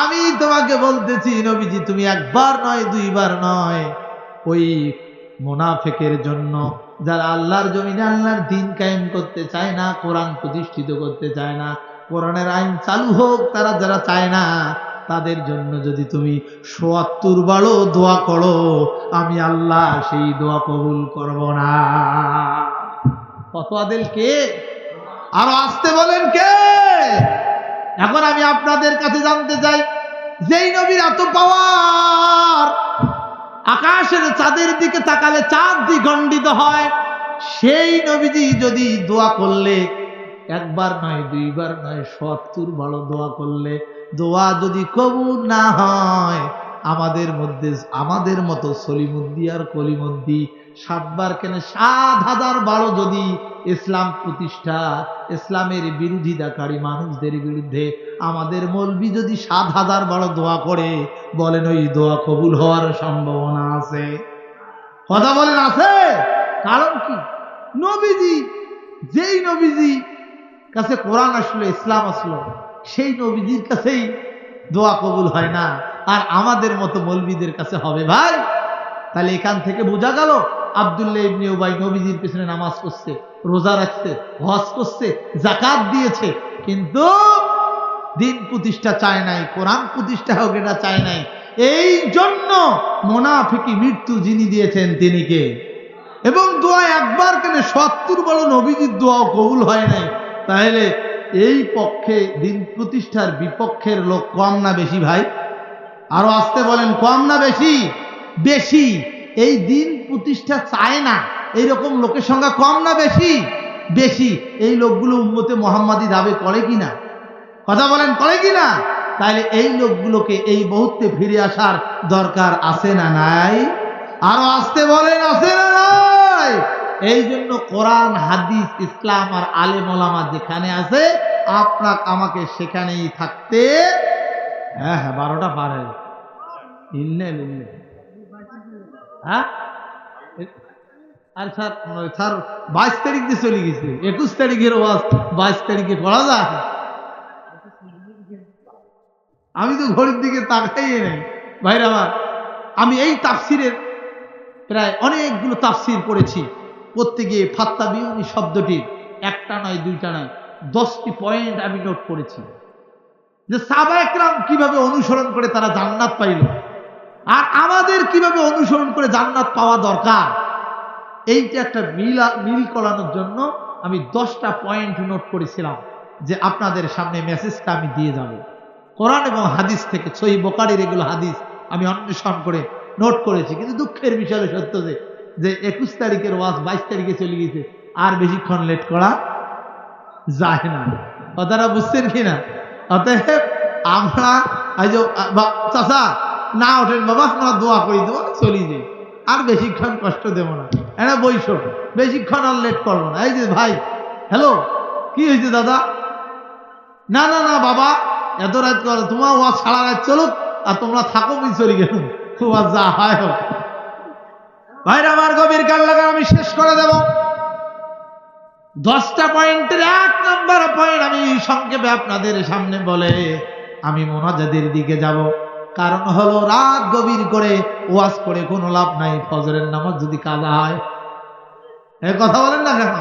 আমি তোমাকে বলতেছি নবীজি, তুমি একবার নয় দুইবার নয়, ওই মুনাফিকের জন্য যারা আল্লাহর জমিনে আল্লাহর দ্বীন কায়েম করতে চায় না, কোরআন প্রতিষ্ঠিত করতে চায় না, কোরআনের আইন চালু হোক তারা যারা চায় না, তাদের জন্য যদি তুমি ৭৪ বারও দোয়া করো, আমি আল্লাহ সেই দোয়া কবুল করব না। ফতোয়া দেন কে? আরো আসতে বলেন কে? এখন আমি আপনাদের কাছে জানতে চাই, যেই নবীর এত পাওয়ার, আকাশের চাঁদের দিকে তাকালে চাঁদ দ্বিখণ্ডিত হয়, সেই নবীজি যদি দোয়া করলে একবার নয় দুইবার নয় ৭৪ বড় দোয়া করলে দোয়া যদি কবুল না হয়, আমাদের মতো সলিমুদ্দি আর কলিমুদ্দি ৭ বার কেন ৭,০০০ বারও যদি ইসলাম প্রতিষ্ঠা, ইসলামের বিরোধিতাকারী মানুষদের বিরুদ্ধে আমাদের মৌলবি যদি ৭,০০০ বারও দোয়া করে, বলেন ওই দোয়া কবুল হওয়ার সম্ভাবনা আছে? কথা বলেন আছে? কারণ কি? নবীজি, যেই নবীজি কাছে কোরআন আসলো, ইসলাম আসলো, সেই নবীজির কাছেই দোয়া কবুল হয় না, আর আমাদের মতো মৌলবীদের কাছে হবে ভাই? তাহলে এখান থেকে বোঝা গেল আব্দুল্লাহ ইবনে উবাই নবীজির পিছনে নামাজ পড়ছে, রোজা রাখছে, হজ করছে, যাকাত দিয়েছে, কিন্তু দিন প্রতিষ্ঠা চায় নাই, কোরআন প্রতিষ্ঠা হোক এটা চায় নাই। এই জন্য মুনাফিকি মৃত্যু যিনি দিয়েছেন তিনি কে? এবং দোয়া একবার কেন ৭৪ বড় নবীজির দোয়াও কবুল হয় নাই, তাহলে এই পক্ষে দিন প্রতিষ্ঠার বিপক্ষের লোক কম না বেশি ভাই? আরো আসতে বলেন, কম না বেশি? বেশি। এই দিন প্রতিষ্ঠা চায় না এইরকম লোকের সংখ্যা কম না বেশি? বেশি। এই লোকগুলো উম্মতে মুহাম্মাদি দাবি করে কিনা? কথা বলেন, করে কিনা? তাহলে এই লোকগুলোকে এই মুহূর্তে ফিরে আসার দরকার আছে না নাই? আরো আসতে বলেন, আছে না নাই? এই জন্য কোরআন হাদিস ইসলাম আর আলেম ওলামা যেখানে আছে, আপনাকে আমাকে সেখানেই থাকতে। হ্যাঁ 12টা পারে। হ্যাঁ আর স্যার 22 তারিখ দিয়ে চলে গেছে, 21 তারিখের ওয়াজ 22 তারিখে পড়া যায়? আমি তো ঘড়ির দিকে তাকাই নাই ভাইরা আমার। আমি এই তাফসিরের প্রায় অনেকগুলো তাফসির পড়েছি, প্রত্যেকে ফাত্তা বিউনি শব্দটির একটা নয় দুইটা নয় 10টি পয়েন্ট আমি নোট করেছি, যে সাহাবা একরাম কিভাবে অনুসরণ করে তারা জান্নাত পাইল, আর আমাদের কিভাবে অনুসরণ করে জান্নাত পাওয়া দরকার। এইটা একটা মিল করানোর জন্য আমি 10টা পয়েন্ট নোট করেছিলাম, যে আপনাদের সামনে মেসেজটা আমি দিয়ে যাব। কোরআন এবং হাদিস থেকে, সহিহ বুখারীর এগুলো হাদিস আমি অন্বেষণ করে নোট করেছি। কিন্তু দুঃখের বিষয় সত্য যে 21 তারিখের ওয়াজ 22 তারিখে চলে গেছে, আর বেশিক্ষণ লেট করা যায় না। কথাটা বুঝছেন কিনা? অতএব আমরা চাচা না ওঠেন বাবা, আমরা দোয়া করি, দোয়া চলি যাই, আর বেশিক্ষণ কষ্ট দেবো না, এটা বইস, বেশিক্ষণ আর লেট করবো না। এই যে ভাই, হ্যালো, কি হয়েছে দাদা? না না না বাবা, এত রাত করো, তোমার ওয়াজ সারা রাত চলুক, আর তোমরা থাকো, আমি চলে গেলাম, ওয়াজ যা হয় হোক। ভাইরা আমার, গভীর কাল লাগা, আমি শেষ করে দেব। 10টা পয়েন্টের 1 নম্বর পয়েন্ট আমি সংক্ষেপে আপনাদের সামনে বলে আমি মোনাজাতের দিকে যাব। কারণ হলো, রাত গভীর করে ওয়াজ করে কোনো লাভ নাই। ফজরের নামাজ যদি কাজা হয়, এ কথা বলেন না কেন?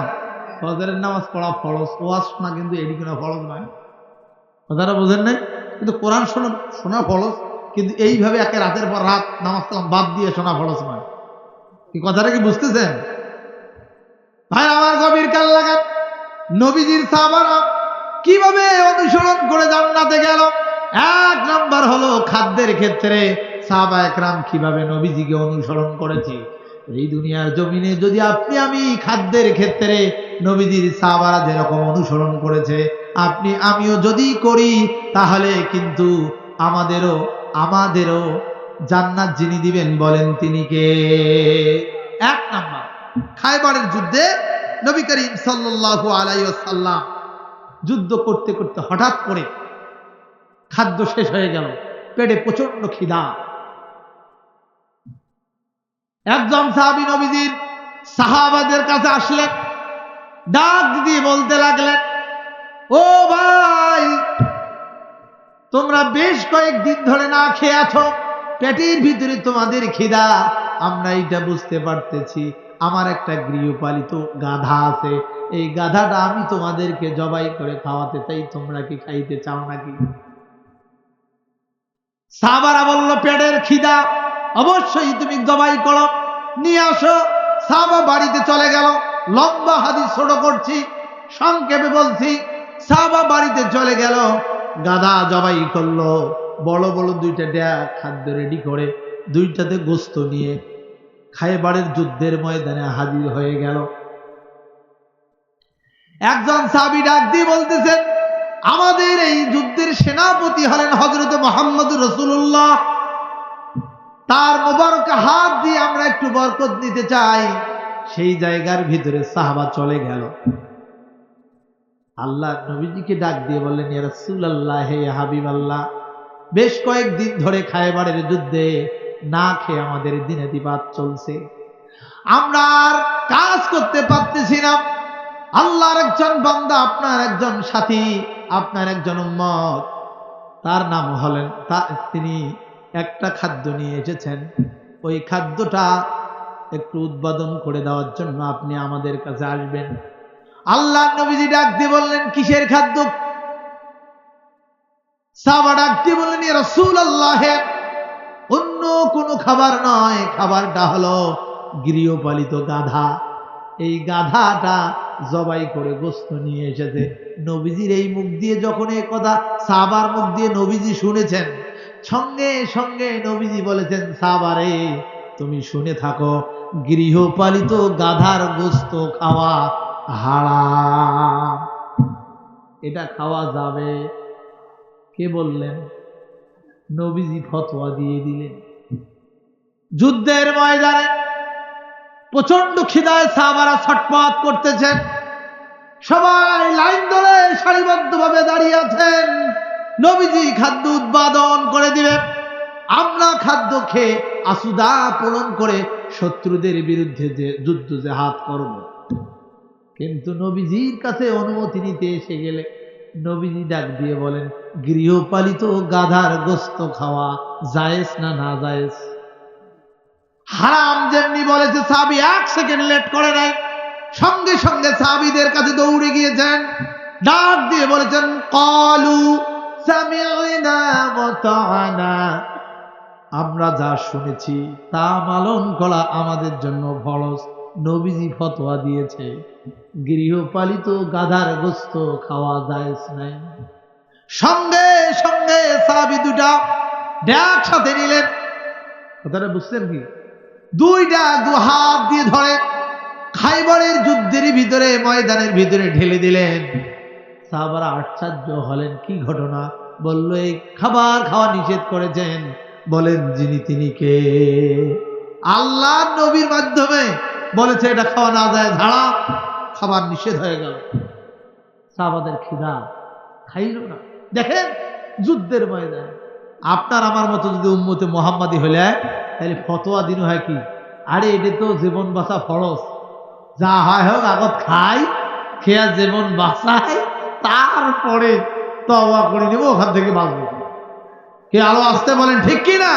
ফজরের নামাজ পড়া ফরজ, ওয়াজ শোনা কিন্তু এটি কোনো ফরজ নয়। কথাটা বোঝেন নাই? কিন্তু কোরআন শোনা ফরজ, কিন্তু এইভাবে একে রাতের পর রাত নামাজ বাদ দিয়ে শোনা ফরজ নয়। এই কথাটা কি বুঝতেছেন ভাই আমার? গভীর কাল লাগা, নবীজির সাহাবারা কিভাবে অনুসরণ করে জান্নাতে গেল। 1 নাম্বার হলো খাদ্যের ক্ষেত্রে সাহাবা একরাম কিভাবে নবীজিকে অনুসরণ করেছে। এই দুনিয়ার জমিনে যদি আপনি আমি খাদ্যের ক্ষেত্রে নবীজির সাহাবারা যেরকম অনুসরণ করেছে, আপনি আমিও যদি করি, তাহলে কিন্তু আমাদেরও জান্নাত যিনি দিবেন, বলেন তিনি কে? 1 নাম্বার, খায়বারের যুদ্ধে নবী করিম সাল্লাল্লাহু আলাইহি ওয়াসাল্লাম যুদ্ধ করতে করতে হঠাৎ করে খাদ্য শেষ হয়ে গেল, পেটে প্রচন্ড খিদা। একজন সাহাবী নবীজির সাহাবাদের কাছে আসলেন, ডাক দিয়ে বলতে লাগলেন, ও ভাই, তোমরা বেশ কয়েকদিন ধরে না খেয়ে আছো, পেটের ভিতরে তোমাদের খিদা, আমরা এটা বুঝতে পারতেছি। আমার একটা গৃহপালিত গাধা আছে, এই গাধাটা আমি তোমাদেরকে জবাই করে খাওয়াতে চাই, তোমরা কি খাইতে চাও নাকি? সাহাবারা বলল, পেটের খিদা, অবশ্যই তুমি জবাই করো, নিয়ে আসো। সাহাবা বাড়িতে চলে গেল। লম্বা হাদিস ছোট করছি, সংক্ষেপে বলছি। সাহাবা বাড়িতে চলে গেল, গাধা জবাই করলো, বড় বড় দুইটা ড্যাগ খাদ্য রেডি করে দুইটাতে গোস্ত নিয়ে খায়বারের যুদ্ধের ময়দানে হাজির হয়ে গেল। একজন সাহাবী ডাক দিয়ে বলতেছেন, আমাদের এই যুদ্ধের সেনাপতি হলেন হযরত মুহাম্মদ রাসূলুল্লাহ, তার মোবারক হাত দিয়ে আমরা একটু বরকত নিতে চাই। সেই জায়গার ভিতরে সাহাবা চলে গেল। আল্লাহ নবীজিকে ডাক দিয়ে বললেন, ইয়া রাসূলুল্লাহ, হে হাবিবাল্লাহ, বেশ কয়েকদিন ধরে খায়বারের যুদ্ধে না খেয়ে আমাদের দিনাতিপাত চলছে, আমরা আর কাজ করতে পারতেছি না। আল্লাহর একজন বান্দা, আপনার একজন সাথী, আপনার একজন উম্মত, তার নাম হলেন, তিনি একটা খাদ্য নিয়ে এসেছেন, ওই খাদ্যটা একটু উৎপাদন করে দেওয়ার জন্য আপনি আমাদের কাছে আসবেন। আল্লাহ নবীজি ডাক দিয়ে বললেন, কিসের খাদ্য? সাহাবা ডাক দিয়ে বললেন, ইয়া রাসূলুল্লাহ, অন্য কোনো খাবার নয়, খাবারটা হলো গৃহপালিত গাধা। এই গাধাটা জবাই করে গোস্ত নিয়ে এসেছে। নবীজির এই মুখ দিয়ে যখন এই কথা সাহাবার মুখ দিয়ে নবীজি শুনেছেন, সঙ্গে সঙ্গে নবীজি বলেছেন, সাহাবারে, তুমি শুনে থাকো, গৃহপালিত গাধার গোস্ত খাওয়া হারাম, এটা খাওয়া যাবে। কে বললেন? নবীজি ফতোয়া দিয়ে দিলেন। যুদ্ধের ময়দানে প্রচন্ড খিদায় সাহাবারা ছটফট করতেছেন, সবাই লাইন ধরে সারিবদ্ধভাবে দাঁড়িয়ে আছেন। নবীজি খাদ্য উৎপাদন করে দিবেন, আমরা খাদ্য খেয়ে আসুদা পূরণ করে শত্রুদের বিরুদ্ধে যে যুদ্ধ জেহাদ করব। কিন্তু নবীজির কাছে অনুমতি নিতে এসে গেলে নবীজি ডাক দিয়ে বলেন, গৃহপালিত গাধার গোস্ত খাওয়া জায়েজ না না জায়েজ? হারাম যেমনি বলেছে, সাহাবী এক সেকেন্ড লেট করে নাই, সঙ্গে সঙ্গে সাহাবীদের কাছে দৌড়ে গিয়েছেন, ডাক দিয়ে বলেছেন, ক্বালু সামি'না ওয়া তা'না, আমরা যা শুনেছি তা পালন করা আমাদের জন্য ফরজ। নবীজি ফতোয়া দিয়েছে, গৃহপালিত গাধার গোস্ত খাওয়া জায়েজ নাই। সঙ্গে সঙ্গে সাহাবী দুটা ডাক সাথে নিলেন। কথাটা বুঝছেন কি? দুইটা দু হাত দিয়ে ধরে খায়বারের যুদ্ধের ভিতরে, ময়দানের ভিতরে ঢেলে দিলেন। সাহাবারা আশ্চর্য হলেন, কি ঘটনা? বলল, এই খাবার খাওয়া নিষেধ করেছেন, বলেন যিনি তিনি কে? আল্লাহ নবীর মাধ্যমে বলেছে এটা খাওয়া না যায়, ঝাড়া, খাবার নিষেধ হয়ে গেল। সাহাবাদের খিদা, খাইল না। দেখেন যুদ্ধের ময়দানে আপনার আমার মতো যদি উম্মতে মুহাম্মাদি হলে তাহলে ফতোয়া দিন হয় কি, আরে এটা তো জীবন বাঁচা ফরজ, যা হয় হোক আগত খাই, খেয়া জীবন বাঁচাই, তারপরে তওবা করে নিব, ওখান থেকে বাঁচবো। কে আলো আসতে বলেন, ঠিক কি না?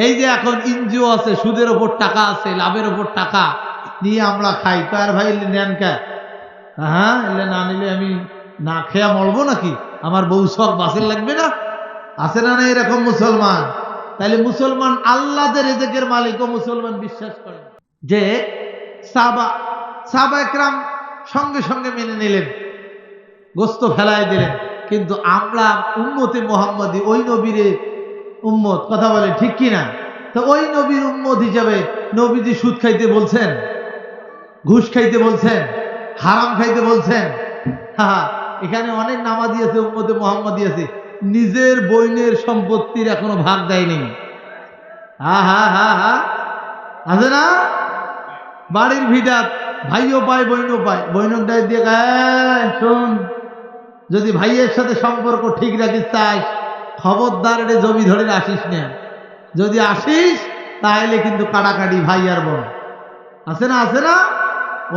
এই যে এখন এনজিও আছে, সুদের ওপর টাকা আছে, লাভের ওপর টাকা নিয়ে আমরা খাই, কার ভাই নেন কে? হ্যাঁ, এলে না নিলে আমি না খেয়া মরবো নাকি? আমার বউ সব বাসের লাগবে না? আছে না? এরকম মুসলমান। তাহলে মুসলমান আল্লাহ যে রিজিকের মালিক, ও মুসলমান বিশ্বাস করেন যে সাহাবা একরাম সঙ্গে সঙ্গে মেনে নিলেন, গোস্ত ফেলাই দিলেন। কিন্তু আমরা উম্মতে মুহাম্মাদি, ওই নবীর উম্মত, কথা বলে ঠিক কিনা? তো ওই নবীর উম্মত হিসাবে নবীজি সুদ খাইতে বলছেন, ঘুষ খাইতে বলছেন, হারাম খাইতে বলছেন। হ্যাঁ, এখানে অনেক নামাজি আছে, উম্মতে মুহাম্মাদি আছে, নিজের বইনের সম্পত্তির এখনো ভাগ দেয়নি। হ্যাঁ হ্যাঁ হ্যাঁ হ্যাঁ, আছে না? বাড়ির ভিটা ভাইও পায়, বইনও পায়, বইনক ডাই দিয়ে গায়, শোন, যদি ভাইয়ের সাথে সম্পর্ক ঠিক রাখিস চাস, খবরদার রে জমি ধরে আসিস না, যদি আসিস তাহলে কিন্তু কাটাকাটি ভাই আর বোন আছে না, আছে না?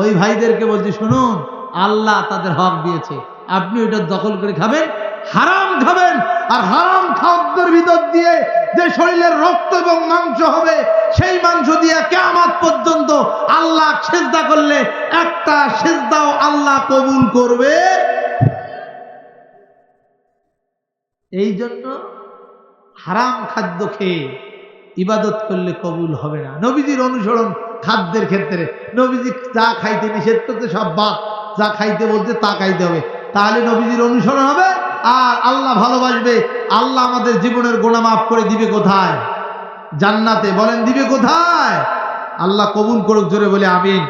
ওই ভাইদেরকে বলছি, শুনুন, আল্লাহ তাদের হক দিয়েছে, আপনি ওইটা দখল করে খাবেন, হারাম খাবেন। আর হারাম খাদ্যের ভিতর দিয়ে যে শরীরের রক্ত এবং মাংস হবে, সেই মাংস দিয়ে কিয়ামত পর্যন্ত আল্লাহ সিজদা করলে একটা সিজদাও আল্লাহ কবুল করবে। এই জন্য হারাম খাদ্য খেয়ে ইবাদত করলে কবুল হবে না। নবীজির অনুসরণ খাদ্যের ক্ষেত্রে, নবীজি যা খাইতে নিষেধ করতে সব বাদ, যা খাইতে বলতে তা খাইতে হবে, তাহলে নবীজির অনুসরণ হবে আর আল্লাহ ভালোবাসবে। আল্লাহ আমাদের জীবনের গুনাহ মাফ করে দিবে কোথায়? জান্নাতে। বলেন দিবে কোথায়? আল্লাহ কবুল করুক, জোরে বলে আমিন।